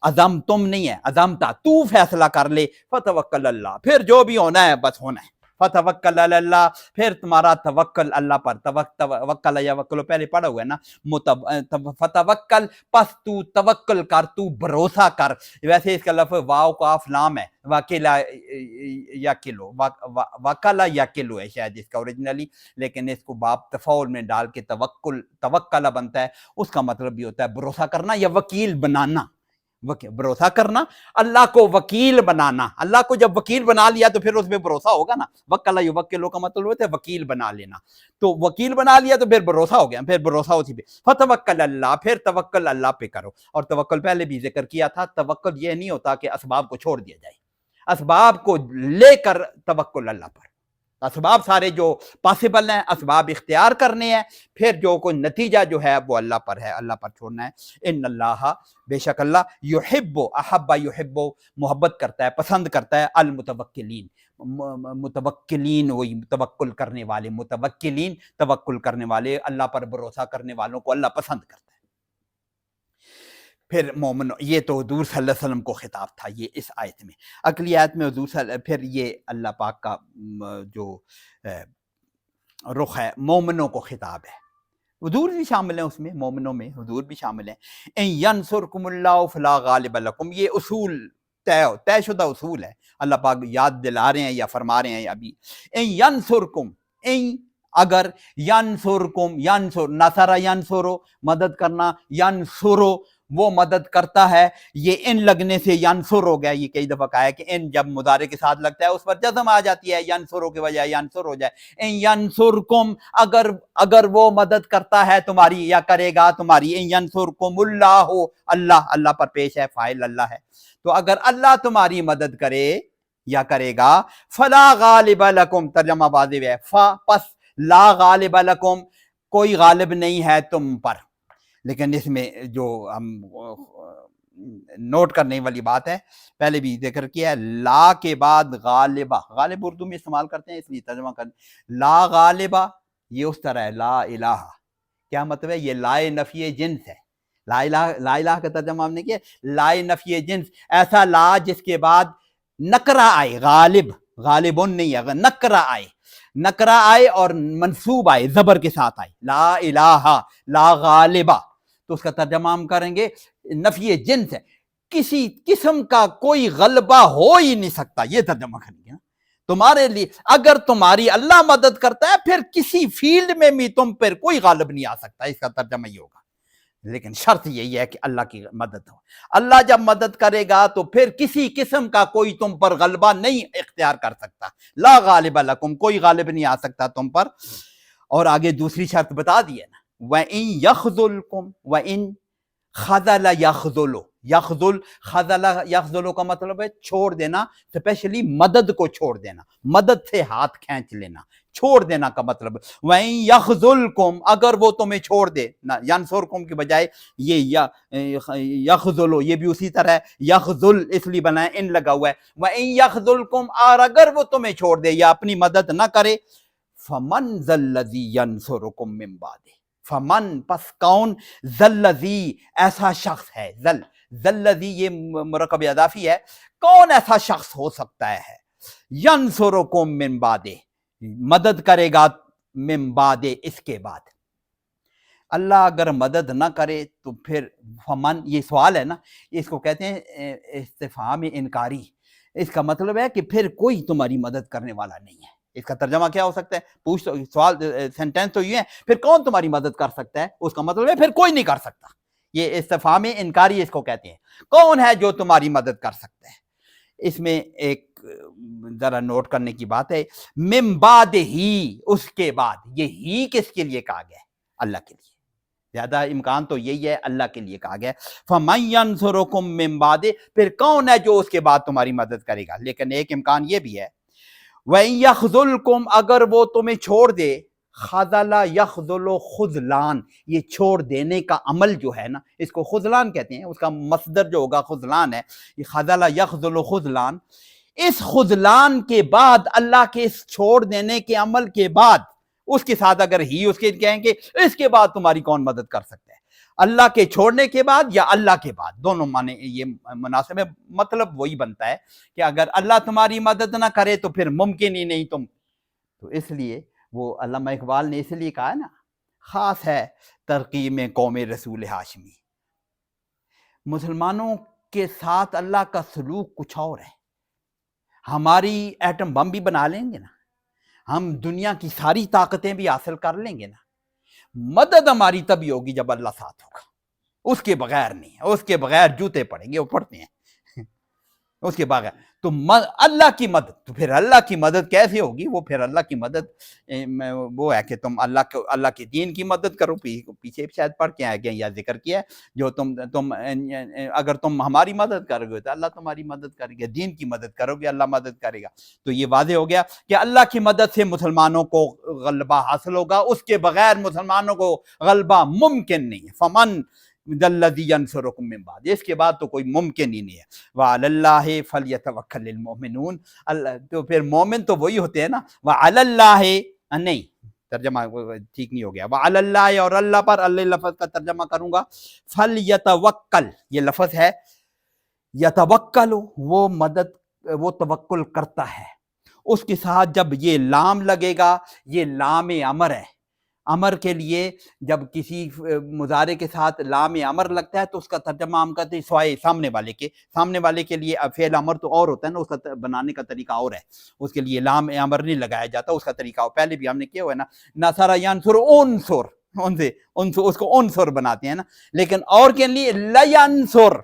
عزم تم نہیں ہے، عزمتا تو فیصلہ کر لے، فتوکل اللہ، پھر جو بھی ہونا ہے بس ہونا ہے، فتوکل علی اللہ، پھر تمہارا توکل اللہ پر، توکل یوکل پہلے پڑھا ہوا ہے نا، فتوکل، پس تو توکل کر، تو بھروسہ کر۔ ویسے اس کا لفظ واو کاف لام ہے، وکلا یا کلو، وکلا یا کلو ہے شاید اس کا اوریجنلی، لیکن اس کو باب تفاعل میں ڈال کے توکل بنتا ہے، اس کا مطلب بھی ہوتا ہے بھروسہ کرنا یا وکیل بنانا۔ بھروسہ کرنا، اللہ کو وکیل بنانا، اللہ کو جب وکیل بنا لیا تو پھر اس پہ بھروسہ ہوگا نا، وکلا یوکلو کا مطلب ہوتا ہے وکیل بنا لینا، تو وکیل بنا لیا تو پھر بھروسہ ہو گیا، پھر بھروسہ اسی پہ، فتوکل اللہ، پھر توکل اللہ پہ کرو۔ اور توکل پہلے بھی ذکر کیا تھا، توکل یہ نہیں ہوتا کہ اسباب کو چھوڑ دیا جائے، اسباب کو لے کر توکل اللہ پر، اسباب سارے جو پاسبل ہیں اسباب اختیار کرنے ہیں، پھر جو کوئی نتیجہ جو ہے وہ اللہ پر ہے، اللہ پر چھوڑنا ہے۔ ان اللہ، بے شک اللہ، یحب، احب یحب، محبت کرتا ہے، پسند کرتا ہے، المتوکلین، متوکلین وہی توکل کرنے والے، متوکلین توکل کرنے والے، اللہ پر بھروسہ کرنے والوں کو اللہ پسند کرتا ہے۔ پھر مومن، یہ تو حضور صلی اللہ علیہ وسلم کو خطاب تھا یہ اس آیت میں۔ اگلی آیت میں حضور پھر یہ اللہ پاک کا جو رخ ہے مومنوں کو خطاب ہے، حضور بھی شامل ہیں اس میں، مومنوں میں حضور بھی شامل ہیں۔ ان ینصرکم اللہ فلا غالب لکم، یہ اصول طے شدہ اصول ہے، اللہ پاک یاد دلا رہے ہیں یا فرما رہے ہیں ابھی۔ ان ینصرکم، ان اگر، ینصرکم، ینصر، نصر ینصرو، مدد کرنا، ینصرو وہ مدد کرتا ہے، یہ ان لگنے سے ینصر ہو گیا، یہ کئی دفعہ کہا ہے کہ ان جب مضارع کے ساتھ لگتا ہے اس پر جزم آ جاتی ہے، ینصرو کے بجائے ینصر ہو جائے۔ ان ینصرکم، اگر وہ مدد کرتا ہے تمہاری یا کرے گا تمہاری، ان ینصرکم اللہ، اللہ پر پیش ہے، فاعل اللہ ہے، تو اگر اللہ تمہاری مدد کرے یا کرے گا، فلا غالب لکم، ترجمہ واضح ہے، پس لا غالب لکم، کوئی غالب نہیں ہے تم پر۔ لیکن اس میں جو ہم نوٹ کرنے والی بات ہے، پہلے بھی ذکر کیا ہے، لا کے بعد غالبہ، غالب اردو میں استعمال کرتے ہیں اس لیے ترجمہ کرتے، لا غالبہ یہ اس طرح ہے لا الہ، کیا مطلب ہے؟ یہ لا نفی جنس ہے، لا الہ کا ترجمہ ہم نے کیا، لا نفی جنس، ایسا لا جس کے بعد نکرہ آئے، غالبن نہیں ہے، نکرہ آئے، نکرا آئے اور منصوب آئے زبر کے ساتھ آئے، لا الہ لا غالبہ، تو اس کا ترجمہ ہم کریں گے نفی جنس ہے، کسی قسم کا کوئی غلبہ ہو ہی نہیں سکتا، یہ ترجمہ کریں گے نا تمہارے لیے۔ اگر تمہاری اللہ مدد کرتا ہے پھر کسی فیلڈ میں بھی تم پر کوئی غالب نہیں آ سکتا، اس کا ترجمہ یہ ہوگا۔ لیکن شرط یہی ہے کہ اللہ کی مدد ہو، اللہ جب مدد کرے گا تو پھر کسی قسم کا کوئی تم پر غلبہ نہیں اختیار کر سکتا، لا غالب لکم، کوئی غالب نہیں آ سکتا تم پر۔ اور آگے دوسری شرط بتا دی ہے نا، وَإِن يَخْذُلْكُمْ وَإِن خَذَلَ يَخْذُلُ، یخذل، خذل یخذل کا مطلب ہے چھوڑ دینا، اسپیشلی مدد کو چھوڑ دینا، مدد سے ہاتھ کھینچ لینا، چھوڑ دینا کا مطلب وَإِن يَخْذُلْكُمْ، اگر وہ تمہیں چھوڑ دے، ینصرکم کی بجائے یہ یخذل، یہ بھی اسی طرح ہے، یخذل اس لیے بنا ہے ان لگا ہوا ہے، وَإِن يَخْذُلْكُمْ، اور اگر وہ تمہیں چھوڑ دے یا اپنی مدد نہ کرے، فَمَنْ ذَا الَّذِي يَنْصُرُكُمْ مِنْ بَعْدِهِ، فمن پس کون، ذلذی ایسا شخص ہے، ذلذی یہ مرکب اضافی ہے، کون ایسا شخص ہو سکتا ہے، ینصرکم من بعد، مدد کرے گا من بعد، اس کے بعد۔ اللہ اگر مدد نہ کرے تو پھر فمن، یہ سوال ہے نا، اس کو کہتے ہیں استفہام انکاری، اس کا مطلب ہے کہ پھر کوئی تمہاری مدد کرنے والا نہیں ہے۔ اس کا ترجمہ کیا ہو سکتا ہے، پوچھ سوال سینٹینس تو یہ ہے، پھر کون تمہاری مدد کر سکتا ہے، اس کا مطلب ہے پھر کوئی نہیں کر سکتا، یہ استفہام انکاری اس کو کہتے ہیں، کون ہے جو تمہاری مدد کر سکتا ہے۔ اس میں ایک ذرا نوٹ کرنے کی بات ہے، من بعد ہی، اس کے بعد، یہ ہی کس کے لیے کہا گیا ہے، اللہ کے لیے، زیادہ امکان تو یہی ہے اللہ کے لیے کہا گیا، فَمَن يَنْصُرُكُم مِّن بَعْدِ، پھر کون ہے جو اس کے بعد تمہاری مدد کرے گا۔ لیکن ایک امکان یہ بھی ہے، وَإِن يَخْذُلْكُمْ، اگر وہ تمہیں چھوڑ دے، خَذَلَ يَخْذُلُ خذلان، یہ چھوڑ دینے کا عمل جو ہے نا، اس کو خذلان کہتے ہیں، اس کا مصدر جو ہوگا خذلان ہے، یہ خَذَلَ يَخْذُلُ خذلان، اس خذلان کے بعد، اللہ کے اس چھوڑ دینے کے عمل کے بعد، اس کے ساتھ اگر ہی اس کے کہیں گے اس کے بعد تمہاری کون مدد کر سکتا ہے، اللہ کے چھوڑنے کے بعد یا اللہ کے بعد، دونوں معنی یہ مناسب ہے، مطلب وہی بنتا ہے کہ اگر اللہ تمہاری مدد نہ کرے تو پھر ممکن ہی نہیں تم، تو اس لیے وہ علامہ اقبال نے اس لیے کہا ہے نا، خاص ہے ترقیم قوم رسول ہاشمی، مسلمانوں کے ساتھ اللہ کا سلوک کچھ اور ہے، ہماری ایٹم بم بھی بنا لیں گے نا، ہم دنیا کی ساری طاقتیں بھی حاصل کر لیں گے نا، مدد ہماری تبھی ہوگی جب اللہ ساتھ ہوگا، اس کے بغیر نہیں، اس کے بغیر جوتے پڑیں گے، وہ پڑتے ہیں اس کے بغیر، تو اللہ کی مدد، تو پھر اللہ کی مدد کیسے ہوگی، وہ پھر اللہ کی مدد وہ ہے کہ تم اللہ کے دین کی مدد کرو، پیچھے شاید پڑھ کے آئے گئے یا ذکر کیا ہے، جو تم اگر تم ہماری مدد کرو گے تو اللہ تمہاری مدد کرے گا، دین کی مدد کرو گے اللہ مدد کرے گا، تو یہ واضح ہو گیا کہ اللہ کی مدد سے مسلمانوں کو غلبہ حاصل ہوگا، اس کے بغیر مسلمانوں کو غلبہ ممکن نہیں ہے، فمن الذی ینصرکم من بعد، اس کے بعد تو کوئی ممکن ہی نہیں ہے، وعلی اللہ فلیتوکل المؤمنون، تو پھر مومن تو وہی ہوتے ہیں نا، وعلی اللہ نہیں، ترجمہ ٹھیک نہیں ہو گیا، وعلی اللہ، اور اللہ پر، اللہ لفظ کا ترجمہ کروں گا، فلیتوکل، یہ لفظ ہے یتوکل، وہ مدد، وہ توکل کرتا ہے، اس کے ساتھ جب یہ لام لگے گا، یہ لام امر ہے، امر کے لیے جب کسی مضارع کے ساتھ لام امر لگتا ہے تو اس کا ترجمہ ہم کہتے ہیں سوائے سامنے والے کے لیے فعل امر تو اور ہوتا ہے نا، اس کا بنانے کا طریقہ اور ہے، اس کے لیے لام امر نہیں لگایا جاتا، اس کا طریقہ پہلے بھی ہم نے کیا ہوا ہے نا، نصر ینصر انصر، اس کو انصر بناتے ہیں نا، لیکن اور کے لیے لینصر،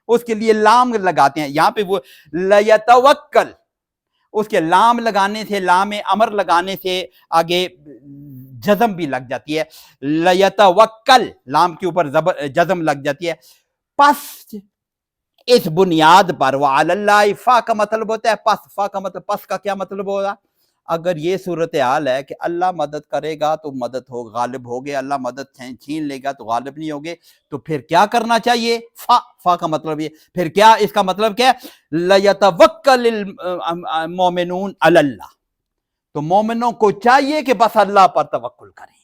اس کے لیے لام لگاتے ہیں، یہاں پہ وہ لیتوکل، اس کے لام لگانے سے، لام امر لگانے سے آگے جزم بھی لگ جاتی ہے، لیتوکل، لام کے اوپر جزم لگ جاتی ہے، پس اس بنیاد پر، وعلی اللہ، فا کا مطلب ہوتا ہے پس، فا کا مطلب پس کا کیا مطلب ہوگا، اگر یہ صورتحال ہے کہ اللہ مدد کرے گا تو مدد ہو، غالب ہوگے، اللہ مدد چھین لے گا تو غالب نہیں ہوگے، تو پھر کیا کرنا چاہیے، فا کا مطلب یہ، پھر کیا اس کا مطلب کیا ہے، لیتوکل المؤمنون علی اللہ، تو مومنوں کو چاہیے کہ بس اللہ پر توکل کریں،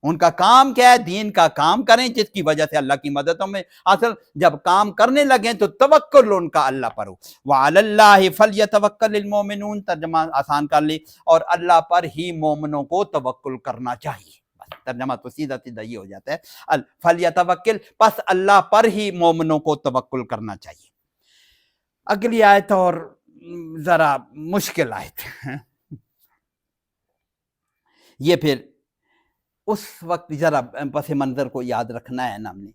ان کا کام کیا ہے؟ دین کا کام کریں جس کی وجہ سے اللہ کی مدد ہمیں حاصل. جب کام کرنے لگیں تو توکل ان کا اللہ پر ہو. وعلی اللہ فلیتوکل المؤمنون، ترجمہ آسان کر لی، اور اللہ پر ہی مومنوں کو توکل کرنا چاہیے. بس ترجمہ تو سیدھا سیدھا یہ ہو جاتا ہے، فلیتوکل، پس اللہ پر ہی مومنوں کو توکل کرنا چاہیے. اگلی آیت اور ذرا مشکل آیت. یہ پھر اس وقت ذرا پس منظر کو یاد رکھنا ہے نا ہم نے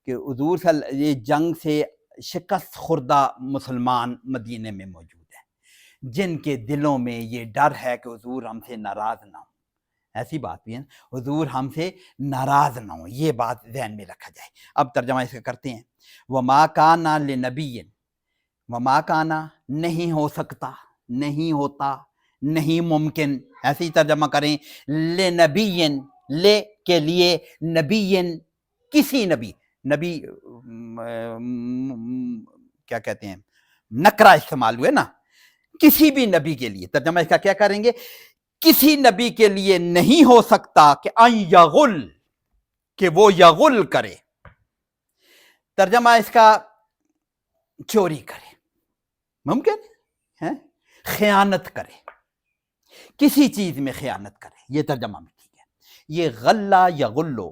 کہ حضور یہ جنگ سے شکست خوردہ مسلمان مدینے میں موجود ہیں، جن کے دلوں میں یہ ڈر ہے کہ حضور ہم سے ناراض نہ ہوں. ایسی بات بھی ہے، حضور ہم سے ناراض نہ ہوں، یہ بات ذہن میں رکھا جائے. اب ترجمہ اس کا کرتے ہیں. وما کان لنبی، وما کانا نہیں ہو سکتا، نہیں ہوتا، نہیں ممکن، ایسے ہی ترجمہ کریں. لنبی، لے کے لیے، نبی کسی نبی، نبی کیا کہتے ہیں، نکرہ استعمال ہوئے نا، کسی بھی نبی کے لیے. ترجمہ اس کا کیا کریں گے؟ کسی نبی کے لیے نہیں ہو سکتا کہ ان یغل، کہ وہ یغل کرے. ترجمہ اس کا چوری کرے، ممکن ہے، خیانت کرے، کسی چیز میں خیانت کرے. یہ ترجمہ میں ٹھیک ہے. یہ غلہ یغلو،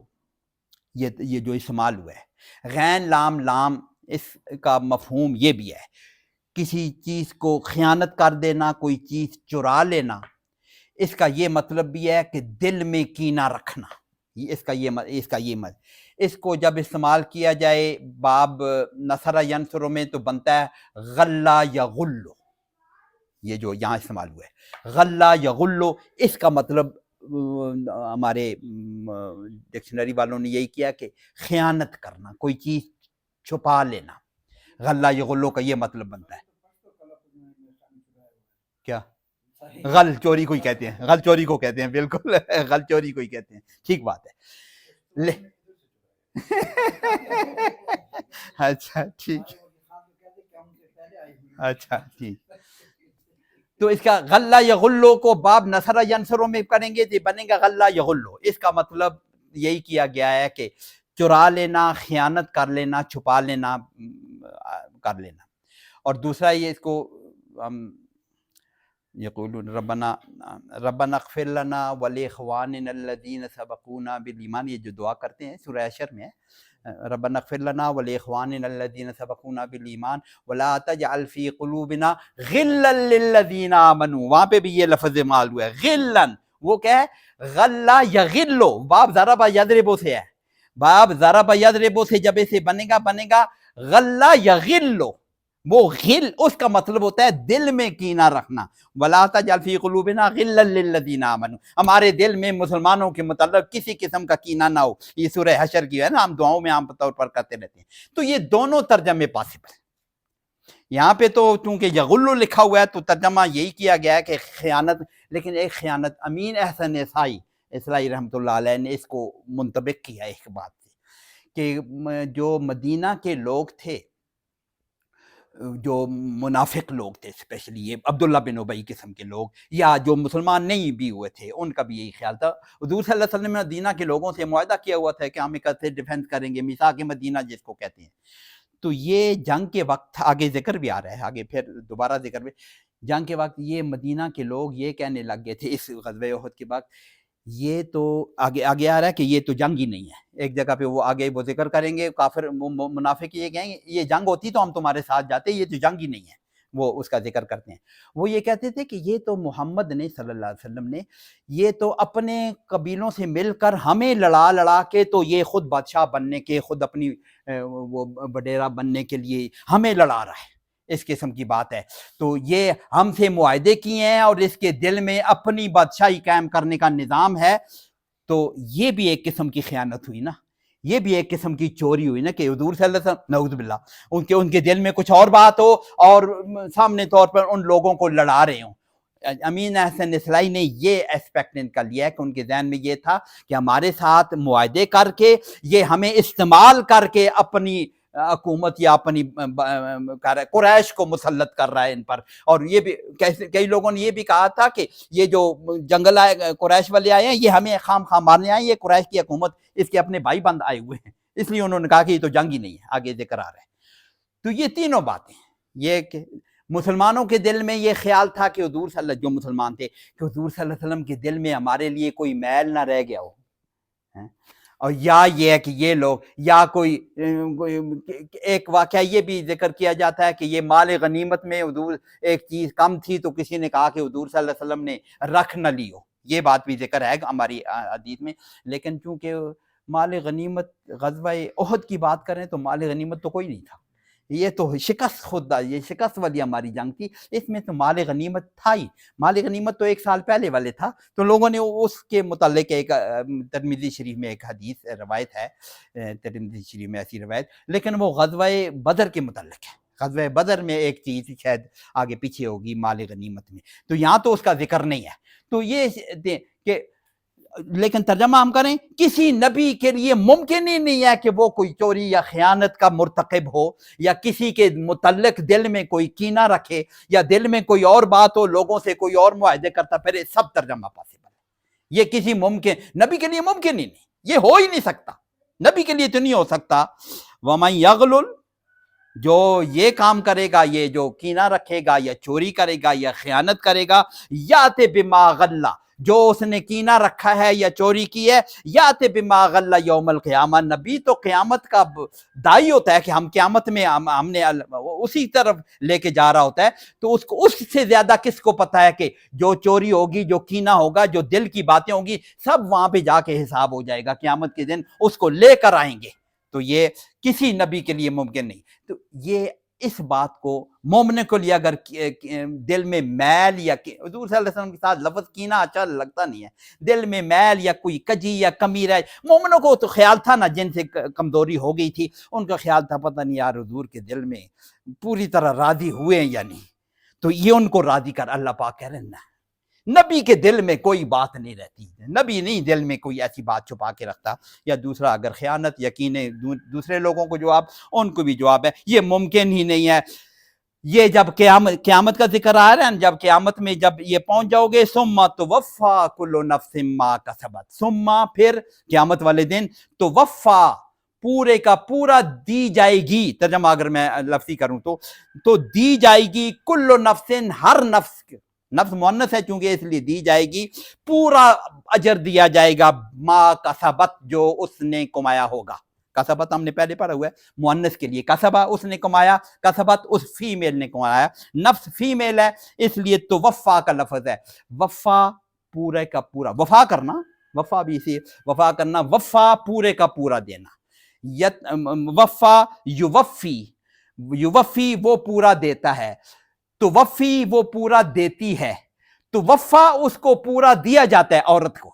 یہ جو استعمال ہوا ہے، غین لام لام، اس کا مفہوم یہ بھی ہے کسی چیز کو خیانت کر دینا، کوئی چیز چرا لینا. اس کا یہ مطلب بھی ہے کہ دل میں کینہ رکھنا. اس کو جب استعمال کیا جائے باب نصر ینصر میں تو بنتا ہے غلہ یغلو. یہ جو یہاں استعمال ہوا ہے غلہ یغلو، اس کا مطلب ہمارے ڈکشنری والوں نے یہی کیا کہ خیانت کرنا، کوئی چیز چھپا لینا. غلہ یغلو کا یہ مطلب بنتا ہے. کیا؟ غل چوری کو ہی کہتے ہیں، غل چوری کو کہتے ہیں، بالکل غل چوری کو ہی کہتے ہیں. ٹھیک بات ہے. اچھا ٹھیک، اچھا ٹھیک. تو اس کا غلہ یغلو کو باب نصر ینصروں میں کریں گے تو بنے گا غلہ یغلو. اس کا مطلب یہی کیا گیا ہے کہ چرا لینا، خیانت کر لینا، چھپا لینا، کر لینا. اور دوسرا یہ اس کو یقولون ربنا اغفر لنا ولاخواننا الذین سبقونا بالایمان، یہ جو دعا کرتے ہیں سورہ حشر میں ہے، ربنا اغفر لنا ولاخواننا الذین سبقونا بالایمان ولا تجعل فی قلوبنا غلا للذین آمنوا. وہاں پہ بھی یہ لفظ استعمال ہوا ہے غلا. وہ کیا ہے؟ غلہ یغلو، باب ضرب یضرب سے ہے، باب ضرب یضرب سے جب اسے بنے گا غلہ یغلو. وہ غل اس کا مطلب ہوتا ہے دل میں کینہ رکھنا. ولا تجعل فی قلوبنا غلا للذین آمنوا، ہمارے دل میں مسلمانوں کے متعلق کسی قسم کا کینہ نہ ہو. یہ سورہ حشر کی ہے نا، ہم دعاؤں میں عام طور پر کرتے رہتے ہیں. تو یہ دونوں ترجمے پاسبل ہیں. یہاں پہ تو چونکہ یغلو لکھا ہوا ہے تو ترجمہ یہی کیا گیا ہے کہ خیانت. لیکن ایک خیانت امین احسن اصلاحی رحمۃ اللہ علیہ نے اس کو منطبق کیا ایک بات سے کہ جو مدینہ کے لوگ تھے، جو منافق لوگ تھے، اسپیشلی یہ عبداللہ بن ابی قسم کے لوگ، یا جو مسلمان نہیں بھی ہوئے تھے، ان کا بھی یہی خیال تھا. حضور صلی اللہ علیہ وسلم نے مدینہ کے لوگوں سے معاہدہ کیا ہوا تھا کہ ہم کیسے ڈیفینس کریں گے، میثاق مدینہ جس کو کہتے ہیں. تو یہ جنگ کے وقت آگے ذکر بھی آ رہا ہے، آگے پھر دوبارہ ذکر بھی، جنگ کے وقت یہ مدینہ کے لوگ یہ کہنے لگ گئے تھے اس غزوہ احد کے بعد، یہ تو آگے آ رہا ہے کہ یہ تو جنگ ہی نہیں ہے. ایک جگہ پہ وہ آگے وہ ذکر کریں گے، کافر منافق یہ کہیں گے یہ جنگ ہوتی تو ہم تمہارے ساتھ جاتے، یہ تو جنگ ہی نہیں ہے. وہ اس کا ذکر کرتے ہیں. وہ یہ کہتے تھے کہ یہ تو محمد نے صلی اللہ علیہ وسلم نے یہ تو اپنے قبیلوں سے مل کر ہمیں لڑا کے تو یہ خود بادشاہ بننے کے، خود اپنی وہ وڈیرا بننے کے لیے ہمیں لڑا رہا ہے. اس قسم کی بات ہے. تو یہ ہم سے معاہدے کیے ہیں اور اس کے دل میں اپنی بادشاہی قائم کرنے کا نظام ہے. تو یہ بھی ایک قسم کی خیانت ہوئی نا، یہ بھی ایک قسم کی چوری ہوئی نا کہ حضور صلی اللہ علیہ وسلم نعوذ باللہ ان کے دل میں کچھ اور بات ہو اور سامنے طور پر ان لوگوں کو لڑا رہے ہوں. امین احسن اصلاحی نے یہ ایسپیکٹ ان کا لیا ہے کہ ان کے ذہن میں یہ تھا کہ ہمارے ساتھ معاہدے کر کے یہ ہمیں استعمال کر کے اپنی حکومت یا اپنی قریش کو مسلط کر رہا ہے ان پر. اور یہ بھی کئی لوگوں نے یہ بھی کہا تھا کہ یہ جو جنگل آئے قریش والے آئے ہیں یہ ہمیں خام خام مارنے آئے, یہ قریش کی حکومت اس کے اپنے بھائی بند آئے ہوئے ہیں, اس لیے انہوں نے کہا کہ یہ تو جنگ ہی نہیں ہے, آگے ذکر آ رہا ہے. تو یہ تینوں باتیں, یہ کہ مسلمانوں کے دل میں یہ خیال تھا کہ حضور صلی اللہ جو مسلمان تھے کہ حضور صلی اللہ علیہ وسلم کے دل میں ہمارے لیے کوئی میل نہ رہ گیا ہو, اور یا یہ ہے کہ یہ لوگ یا کوئی ایک واقعہ یہ بھی ذکر کیا جاتا ہے کہ یہ مال غنیمت میں حضور ایک چیز کم تھی تو کسی نے کہا کہ حضور صلی اللہ علیہ وسلم نے رکھ نہ لی ہو, یہ بات بھی ذکر ہے ہماری حدیث میں. لیکن چونکہ مال غنیمت غزوہ احد کی بات کریں تو مال غنیمت تو کوئی نہیں تھا, یہ تو شکست خود, یہ شکست والی ہماری جنگ تھی, اس میں تو مال غنیمت تھا ہی. مال غنیمت تو ایک سال پہلے والے تھا, تو لوگوں نے اس کے متعلق ایک ترمذی شریف میں ایک حدیث روایت ہے, ترمذی شریف میں ایسی روایت, لیکن وہ غزوہ بدر کے متعلق ہے. غزوہ بدر میں ایک چیز شاید آگے پیچھے ہوگی مال غنیمت میں, تو یہاں تو اس کا ذکر نہیں ہے. تو یہ کہ لیکن ترجمہ ہم کریں, کسی نبی کے لیے ممکن ہی نہیں ہے کہ وہ کوئی چوری یا خیانت کا مرتکب ہو, یا کسی کے متعلق دل میں کوئی کینہ رکھے, یا دل میں کوئی اور بات ہو, لوگوں سے کوئی اور معاہدے کرتا پھر, سب ترجمہ پاسبل ہے. یہ کسی نبی کے لیے ممکن ہی نہیں, یہ ہو ہی نہیں سکتا, نبی کے لیے تو نہیں ہو سکتا. وَمَن يَغْلُلْ, جو یہ کام کرے گا, یہ جو کینہ رکھے گا یا چوری کرے گا یا خیانت کرے گا, یَأْتِ بِمَا غَلَّ, جو اس نے کینہ رکھا ہے یا چوری کی ہے, یَأْتِ بِمَا غَلَّ یوم القیامہ, نبی تو قیامت کا داعی ہوتا ہے کہ ہم قیامت میں ہم نے اسی طرف لے کے جا رہا ہوتا ہے. تو اس کو, اس سے زیادہ کس کو پتا ہے کہ جو چوری ہوگی, جو کینہ ہوگا, جو دل کی باتیں ہوگی, سب وہاں پہ جا کے حساب ہو جائے گا قیامت کے دن, اس کو لے کر آئیں گے. تو یہ کسی نبی کے لیے ممکن نہیں. تو یہ اس بات کو مومن کو لیے اگر دل میں میل, یا حضور صلی اللہ علیہ وسلم کے ساتھ لفظ کینہ اچھا لگتا نہیں ہے, دل میں میل یا کوئی کجی یا کمی رہے, مومنوں کو تو خیال تھا نا جن سے کمزوری ہو گئی تھی, ان کا خیال تھا پتہ نہیں یار حضور کے دل میں پوری طرح راضی ہوئے ہیں یا نہیں, تو یہ ان کو راضی کر. اللہ پاک کہہ رہے ہیں نبی کے دل میں کوئی بات نہیں رہتی, نبی نہیں دل میں کوئی ایسی بات چھپا کے رکھتا. یا دوسرا, اگر خیانت یقینے دوسرے لوگوں کو جواب, ان کو بھی جواب ہے, یہ ممکن ہی نہیں ہے. یہ جب قیامت کا ذکر آ رہا ہے, جب قیامت میں جب یہ پہنچ جاؤ گے, ثم توفی کل نفس ما کسبت, ثم پھر قیامت والے دن, توفی پورے کا پورا دی جائے گی. ترجمہ اگر میں لفظی کروں تو دی جائے گی, کل نفس, ہر نفس, نفس مؤنث ہے چونکہ اس لیے دی جائے گی, پورا اجر دیا جائے گا, ما کسبت, جو اس نے کمایا ہوگا. کسبت ہم نے پہلے پڑھا ہوا ہے, مؤنث کے لیے کسبہ اس نے کمایا, کسبت اس فیمیل نے کمایا, نفس فیمیل ہے اس لیے تو وفا کا لفظ ہے. وفا پورے کا پورا, وفا کرنا, وفا بھی اسی, وفا کرنا, وفا پورے کا پورا دینا. وفا یوفی, یوفی وہ پورا دیتا ہے, تو وفی وہ پورا دیتی ہے, تو وفا اس کو پورا دیا جاتا ہے, عورت کو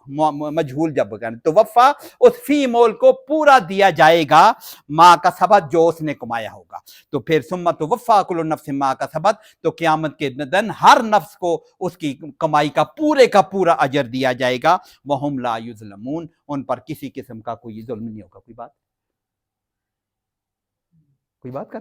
مجہول جب کریں تو وفا اس فیمیل کو پورا دیا جائے گا, ماں کا سبت جو اس نے کمایا ہوگا. تو پھر ثم توفی کل نفس ماں کا سبت, تو قیامت کے دن ہر نفس کو اس کی کمائی کا پورا اجر دیا جائے گا. وہم لا یظلمون, ان پر کسی قسم کا کوئی ظلم نہیں ہوگا. کوئی بات کر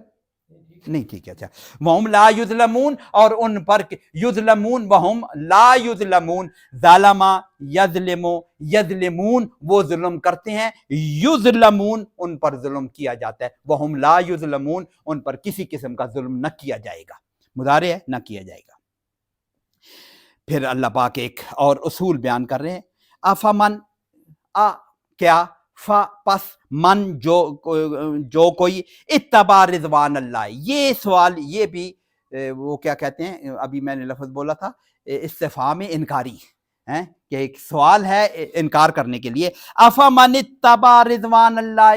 نہیں, ٹھیک ہے, اچھا. وہم لا یظلمون, اور ان پر یظلمون, وہم لا یظلمون, ظالما یظلمو, یظلمون وہ ظلم کرتے ہیں, یظلمون ان پر ظلم کیا جاتا ہے. وہم لا یظلمون, ان پر کسی قسم کا ظلم نہ کیا جائے گا, مضارع ہے, نہ کیا جائے گا. پھر اللہ پاک ایک اور اصول بیان کر رہے ہیں, افمن, کیا, پس من جو کوئی اتبع رضوان اللہ. یہ سوال, یہ بھی وہ کیا کہتے ہیں, ابھی میں نے لفظ بولا تھا استفہام انکاری ہے, کہ ایک سوال ہے انکار کرنے کے لیے. افمن اتبع رضوان اللہ,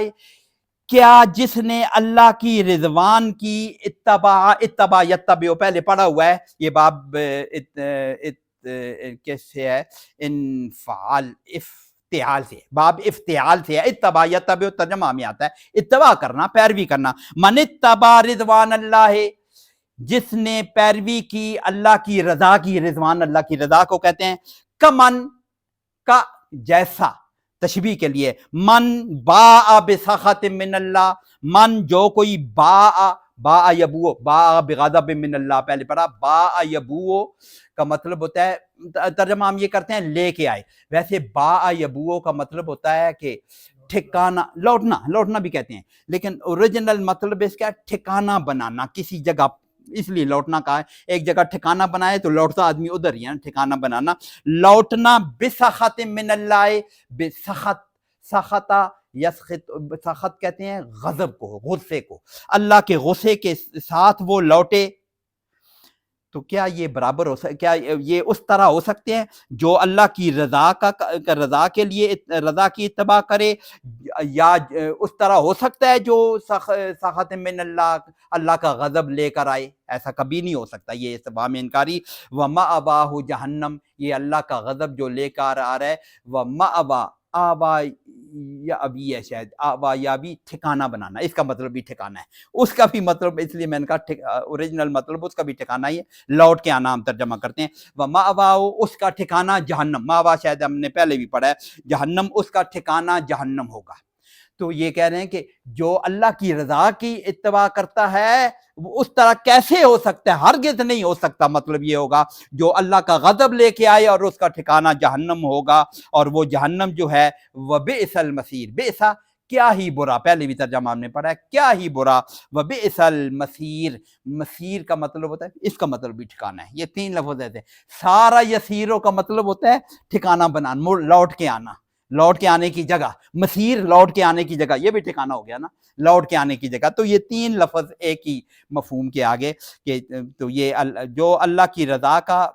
کیا جس نے اللہ کی رضوان کی اتبع یتبع پہلے پڑھا ہوا ہے, یہ باب کیسے ہے, انفعال افتعال سے, باب افتعال سے ہے. اتبع یتبع ترجمہ میں آتا ہے اتباع کرنا, پیروی کرنا. من اتبع رضوان اللہ, جس نے پیروی کی اللہ کی رضا کی, رضوان اللہ کی رضا کو کہتے ہیں. کمن کا جیسا, تشبیہ کے لیے، من باء بسخط من اللہ، من جو کوئی باء یبو، باء بغضب من اللہ، پہلے پڑھا باء یبو کا مطلب ہوتا ہے، ترجمہ ہم یہ کرتے ہیں لے کے آئے، ویسے باء یبو کا مطلب ہوتا ہے کہ ٹھکانہ، لوٹنا بھی کہتے ہیں، لیکن اوریجنل مطلب اس کا ٹھکانہ بنانا کسی جگہ، اس لیے لوٹنا کہا ہے، ایک جگہ ٹھکانہ بنائے تو لوٹتا آدمی ادھر ہی ہے، ٹھکانہ بنانا، لوٹنا بسخط من اللہ، بسخط، سخطہ یسخط، سخط کہتے ہیں غضب کو، غصے کو، اللہ کے غصے کے ساتھ وہ لوٹے، تو کیا یہ برابر ہو کیا یہ اس طرح ہو سکتے ہیں جو اللہ کی رضا کے لیے رضا کی اتباع کرے، یا اس طرح ہو سکتا ہے جو سخط من اللہ، اللہ کا غضب لے کر آئے؟ ایسا کبھی نہیں ہو سکتا، یہ استفہام انکاری۔ وَمَأْوَاهُ جہنم، یہ اللہ کا غضب جو لے کر آ رہا ہے، وَمَأْوَا، آبا یا ابھی ہے، شاید آبا یا بھی ٹھکانہ بنانا، اس کا مطلب بھی ٹھکانہ ہے، اس کا بھی مطلب، اس لیے میں نے کہا اوریجنل مطلب اس کا بھی ٹھکانہ ہی ہے، لوٹ کے آنا ہم ترجمہ کرتے ہیں، وَمَأْوَاهُ، اس کا ٹھکانہ جہنم، ماوا شاید ہم نے پہلے بھی پڑھا ہے، جہنم، اس کا ٹھکانہ جہنم ہوگا۔ تو یہ کہہ رہے ہیں کہ جو اللہ کی رضا کی اتباع کرتا ہے اس طرح کیسے ہو سکتا ہے، ہرگز نہیں ہو سکتا، مطلب یہ ہوگا جو اللہ کا غضب لے کے آئے اور اس کا ٹھکانہ جہنم ہوگا، اور وہ جہنم جو ہے وَبِئْسَ الْمَصِيرُ، بئس کیا ہی برا، پہلے بھی ترجمہ ہم نے پڑھا ہے، کیا ہی برا، وَبِئْسَ الْمَصِيرُ، مسیر کا مطلب ہوتا ہے، اس کا مطلب بھی ٹھکانہ ہے، یہ تین لفظ ایسے، سارا یسیرو کا مطلب ہوتا ہے ٹھکانہ بنانا، لوٹ کے آنا، لوٹ کے آنے کی جگہ، مسیر لوٹ کے آنے کی جگہ، یہ بھی ٹھکانہ ہو گیا نا، لوٹ کے آنے کی جگہ، تو یہ تین لفظ ایک ہی مفہوم کے آگے، کہ تو یہ جو اللہ کی رضا کا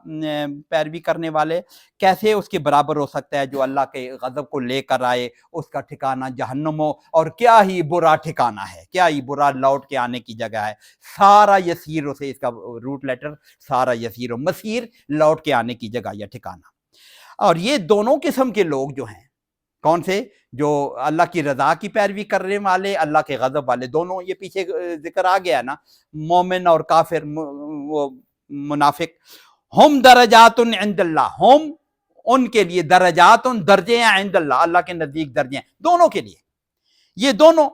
پیروی کرنے والے کیسے اس کے برابر ہو سکتا ہے جو اللہ کے غضب کو لے کر آئے، اس کا ٹھکانہ جہنم ہو، اور کیا ہی برا ٹھکانہ ہے، کیا ہی برا لوٹ کے آنے کی جگہ ہے، سارا یسیر سے اس کا روٹ لیٹر سارا یسیر، مسیر لوٹ کے آنے کی جگہ یا ٹھکانہ۔ اور یہ دونوں قسم کے لوگ جو ہیں، کون سے؟ جو اللہ کی رضا کی پیروی کرنے والے، اللہ کے غضب والے، دونوں، یہ پیچھے ذکر آ گیا نا، مومن اور کافر، وہ منافق، ہم درجات عند اللہ، ہم ان کے لیے، درجات درجے ہیں، عند اللہ اللہ کے نزدیک درجے ہیں، دونوں کے لیے، یہ دونوں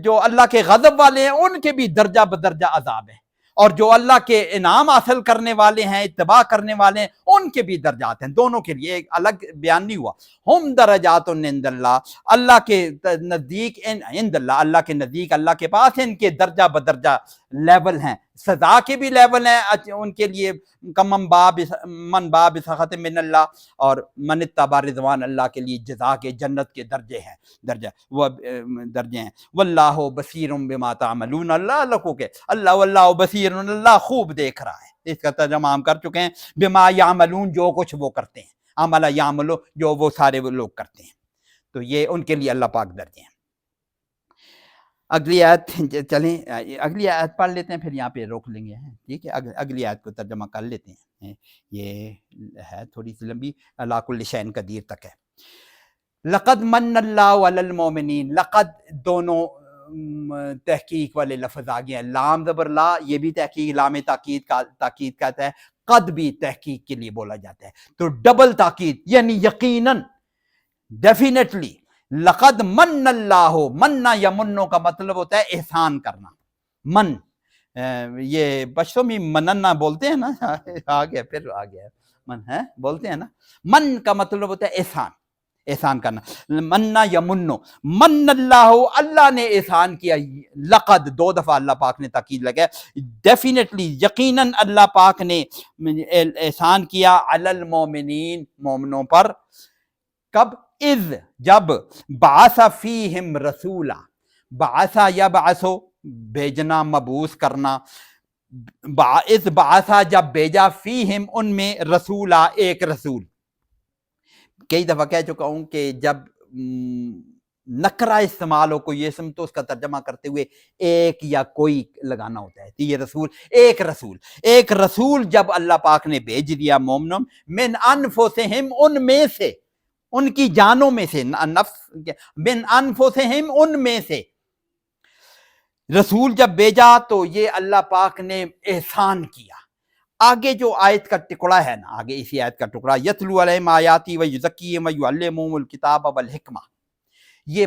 جو اللہ کے غضب والے ہیں ان کے بھی درجہ بدرجہ عذاب ہے، اور جو اللہ کے انعام حاصل کرنے والے ہیں، اتباع کرنے والے ہیں، ان کے بھی درجات ہیں، دونوں کے لیے، ایک الگ بیان نہیں ہوا۔ ہم درجات عند اللہ، اللہ کے نزدیک، عند اللہ اللہ کے نزدیک، اللہ کے پاس ان کے درجہ بدرجہ لیول ہیں، سزا کے بھی لیول ہیں ان کے لیے، من باب سخط من اللہ، اور من اتبع رضوان اللہ کے لیے جزا کے جنت کے درجے ہیں، وہ درجے ہیں۔ واللہ بصیر بما تعملون، اللہ کو کہ اللہ واللہ بصیر، اللہ خوب دیکھ رہا ہے، اس کا ترجمہ ہم کر چکے ہیں، بما یعملون، جو کچھ وہ کرتے ہیں، عمل یعملو، جو وہ سارے وہ لوگ کرتے ہیں، تو یہ ان کے لیے اللہ پاک درجے ہیں۔ اگلی آیت چلیں، اگلی آیت پڑھ لیتے ہیں، پھر یہاں پہ روک لیں گے، ٹھیک ہے، اگلی آیت کو ترجمہ کر لیتے ہیں، یہ ہے تھوڑی سی لمبی، علی کل شیء قدیر تک ہے۔ لقد من اللہ علی المومنین، لقد دونوں تحقیق والے لفظ آ گئے ہیں، لام زبر لا، یہ بھی تحقیق، لام تاکید کہتا ہے، قد بھی تحقیق کے لیے بولا جاتا ہے، تو ڈبل تاکید، یعنی یقیناً، ڈیفینیٹلی، لقد من اللہ، مننا یا منو کا مطلب ہوتا ہے احسان کرنا، من، یہ پشتو میں مننا بولتے ہیں نا، آ گیا پھر آ گیا، من ہے بولتے ہیں نا، من کا مطلب ہوتا ہے احسان، احسان کرنا، مننا یا منو، من اللہ، اللہ نے احسان کیا، لقد دو دفعہ اللہ پاک نے تاکید لگایا، ڈیفینیٹلی، یقیناً اللہ پاک نے احسان کیا، علی المومنین، مومنوں پر، کب؟ اذ، جب، بعث فیہم رسولا، بعث یبعثو، بھیجنا، مبعوث کرنا، اذ بعث، جب بھیجا، فیہم، ان میں، رسولا، ایک رسول۔ کئی دفعہ کہہ چکا ہوں کہ جب نکرہ استعمال ہو کوئی اسم تو اس کا ترجمہ کرتے ہوئے ایک یا کوئی لگانا ہوتا ہے، تو یہ رسول، ایک رسول جب اللہ پاک نے بھیج دیا مومنوں، من انفسہم، ان میں سے، ان کی جانوں میں سے، نفس، من انفسہم، ان میں سے، رسول جب بھیجا تو یہ اللہ پاک نے احسان کیا، آگے جو آیت کا ٹکڑا ہے نا، آگے اسی آیت کا ٹکڑا، یتلو علیہم آیاتی و یزکیہم و یعلمہم الکتاب والحکمہ، یہ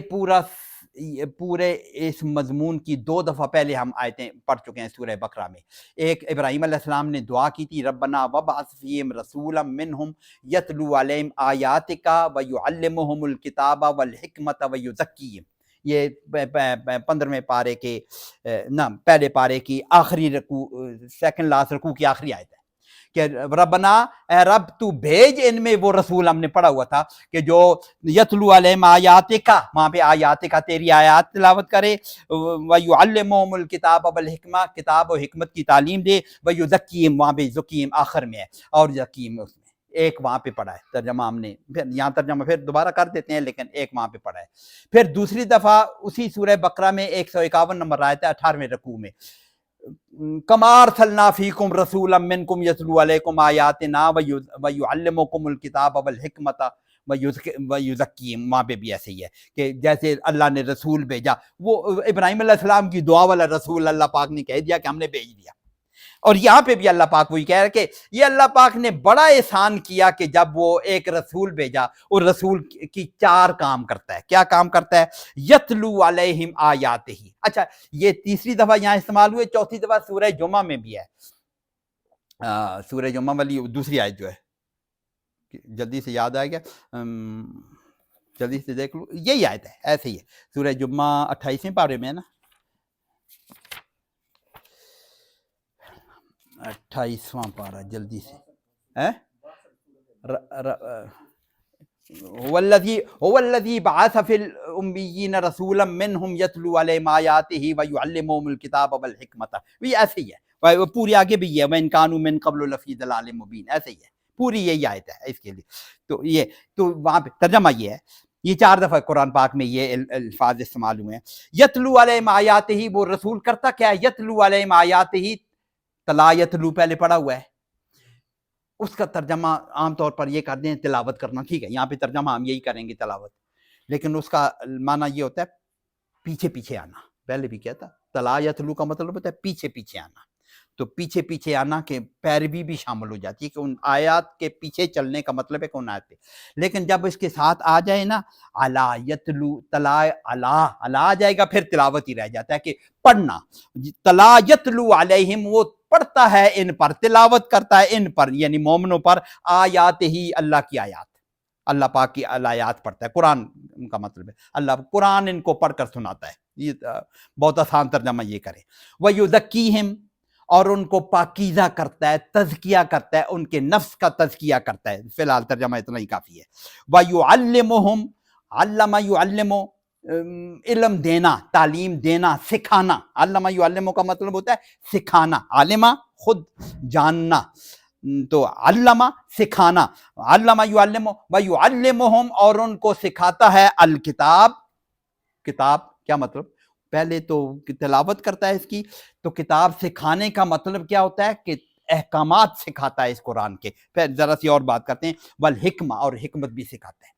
پورے اس مضمون کی 2 دفعہ پہلے ہم آیتیں پڑھ چکے ہیں سورہ بقرہ میں۔ ایک ابراہیم علیہ السلام نے دعا کی تھی، ربنا وابعث فیہم رسولا منہم یتلو علیہم آیاتک و یعلمہم الکتاب والحکمۃ و یزکیہم، یہ 15ویں پارے کے پہلے پارے کی آخری رکوع، سیکنڈ لاسٹ رکوع کی آخری آیت ہے کہ ربنا، اے رب تو بھیج ان میں وہ رسول، ہم نے پڑھا ہوا تھا کہ جو یتلو علیہم آیاتکا، وہاں پہ آیاتکا تیری آیات تلاوت کرے، ویعلمہم الکتاب والحکمہ، کتاب و حکمت کی تعلیم دے، ویزکیہم، وہاں پہ زکیم آخر میں ہے، اور زکیم اس میں ایک وہاں پہ پڑھا ہے ترجمہ ہم نے، پھر یہاں ترجمہ پھر دوبارہ کر دیتے ہیں، لیکن ایک وہاں پہ پڑھا ہے۔ پھر دوسری دفعہ اسی سورہ بقرہ میں 151 نمبر آیت ہے 18ویں رکوع میں، کما ارسلنا فیکم رسولا منکم یتلو علیکم آیاتنا ویعلمکم الکتاب والحکمۃ ویزکیہم، وہاں پہ بھی ایسے ہی ہے کہ جیسے اللہ نے رسول بھیجا، وہ ابراہیم علیہ السلام کی دعا والا رسول اللہ پاک نے کہہ دیا کہ ہم نے بھیج دیا، اور یہاں پہ بھی اللہ پاک وہی کہہ رہا ہے کہ یہ اللہ پاک نے بڑا احسان کیا کہ جب وہ ایک رسول بھیجا، اور رسول کی 4 کام کرتا ہے۔ کیا کام کرتا ہے؟ یتلو علیہم آیاتہ۔ اچھا، یہ تیسری دفعہ یہاں استعمال ہوئے، چوتھی دفعہ سورہ جمعہ میں بھی ہے، سورہ جمعہ والی دوسری آیت جو ہے، جلدی سے یاد آئے گا، جلدی سے دیکھ لو، یہی آیت ہے، ایسے ہی ہے، سورہ جمعہ 28ویں پارے میں ہے نا، 28واں پارہ، جلدی سے، هو الذی بعث فی الامیین رسولا منہم یتلو علیہم آیاتہ ویعلمہم الکتاب والحکمۃ، یہ ایسے ہی ہے، وہ پوری آگے بھی ہے، وَإِن كَانُوا مِن قَبْلُ لَفِي ضَلَالٍ مُبِينٍ، ایسے ہی ہے، پوری یہی آیت ہے اس کے لیے۔ تو یہ تو وہاں پہ ترجمہ یہ ہے، یہ 4 دفعہ قرآن پاک میں یہ الفاظ استعمال ہوئے ہیں۔ یتلو علیہم آیاتہ، وہ رسول کرتا کیا ہے؟ یتلو علیہم آیاتہ، تلا یتلو پہلے پڑھا ہوا ہے، اس کا ترجمہ عام طور پر یہ کر دیں تلاوت کرنا، ٹھیک ہے، یہاں پہ ترجمہ ہم یہی کریں گے تلاوت، لیکن اس کا معنی یہ ہوتا ہے پیچھے پیچھے آنا۔ پہلے بھی کہتا تلا یتلو کا مطلب ہوتا ہے پیچھے پیچھے آنا، تو پیچھے پیچھے آنا کے پیروی بھی شامل ہو جاتی ہے کہ ان آیات کے پیچھے چلنے کا مطلب ہے کہ ان آیات پہ، لیکن جب اس کے ساتھ آ جائے نا علا یتلو، تلا علا آ جائے گا، پھر تلاوت ہی رہ جاتا ہے کہ پڑھنا۔ تلا یتلو علیہم، وہ پڑھتا ہے ان پر، تلاوت کرتا ہے ان پر، یعنی مومنوں پر، آیات ہی، اللہ کی آیات، اللہ پاک کی آیات پڑھتا ہے، قرآن کا مطلب ہے اللہ قرآن ان کو پڑھ کر سناتا ہے، یہ بہت آسان ترجمہ یہ کرے۔ وَيُزَكِّيهِمْ، اور ان کو پاکیزہ کرتا ہے، تزکیہ کرتا ہے، ان کے نفس کا تزکیہ کرتا ہے، فی الحال ترجمہ اتنا ہی کافی ہے۔ وَيُعَلِّمُهُمْ، علم یعلم، علم دینا، تعلیم دینا، سکھانا، علم یعلم کا مطلب ہوتا ہے سکھانا، عالمہ خود جاننا، تو علمہ سکھانا، علم یعلم ویعلمہم، اور ان کو سکھاتا ہے الکتاب، کتاب کیا مطلب؟ پہلے تو تلاوت کرتا ہے اس کی، تو کتاب سکھانے کا مطلب کیا ہوتا ہے کہ احکامات سکھاتا ہے اس قرآن کے۔ پھر ذرا سی اور بات کرتے ہیں، والحکمہ، اور حکمت بھی سکھاتا ہے۔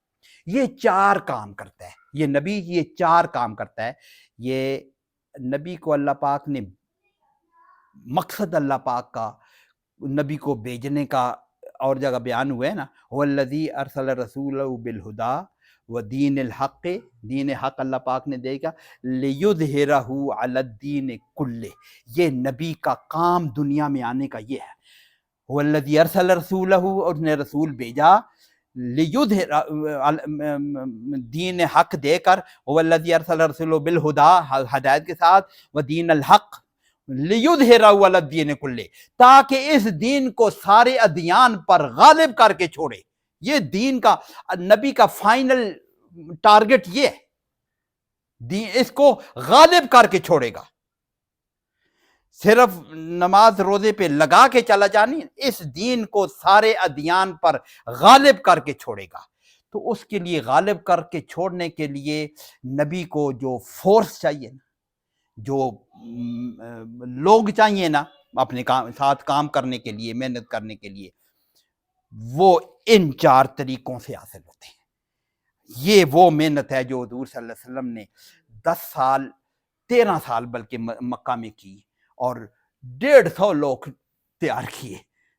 یہ 4 کام کرتا ہے یہ نبی، یہ 4 کام کرتا ہے۔ یہ نبی کو اللہ پاک نے، مقصد اللہ پاک کا نبی کو بھیجنے کا اور جگہ بیان ہوا ہے نا، وَالَّذِي أَرْسَلَ رَسُولَهُ بِالْهُدَى وَدِينِ الْحَقِّ، دین حق اللہ پاک نے دے گا، لِيُظْهِرَهُ عَلَى الدِّينِ كُلِّهِ، یہ نبی کا کام دنیا میں آنے کا یہ ہے۔ وَالَّذِي أَرْسَلَ رَسُولَهُ، اور نے رسول بھیجا، دین حق دے کر، وَالَّذِي أَرْسَلَ رَسُولَهُ بِالْهُدَى، ہدایت کے ساتھ، وَدِينَ الْحَقِّ لِيُظْهِرَهُ عَلَى الدِّينِ كُلِّهِ، تاکہ اس دین کو سارے ادیان پر غالب کر کے چھوڑے۔ یہ دین کا، نبی کا فائنل ٹارگٹ یہ ہے، دین اس کو غالب کر کے چھوڑے گا، صرف نماز روزے پہ لگا کے چلا جانی، اس دین کو سارے ادیان پر غالب کر کے چھوڑے گا۔ تو اس کے لیے غالب کر کے چھوڑنے کے لیے نبی کو جو فورس چاہیے نا، جو لوگ چاہیے نا اپنے ساتھ کام کرنے کے لیے، محنت کرنے کے لیے، وہ ان 4 طریقوں سے حاصل ہوتے ہیں۔ یہ وہ محنت ہے جو حضور صلی اللہ علیہ وسلم نے 10 سال 13 سال بلکہ مکہ میں کی، اور 150 لوگ تیار کیے،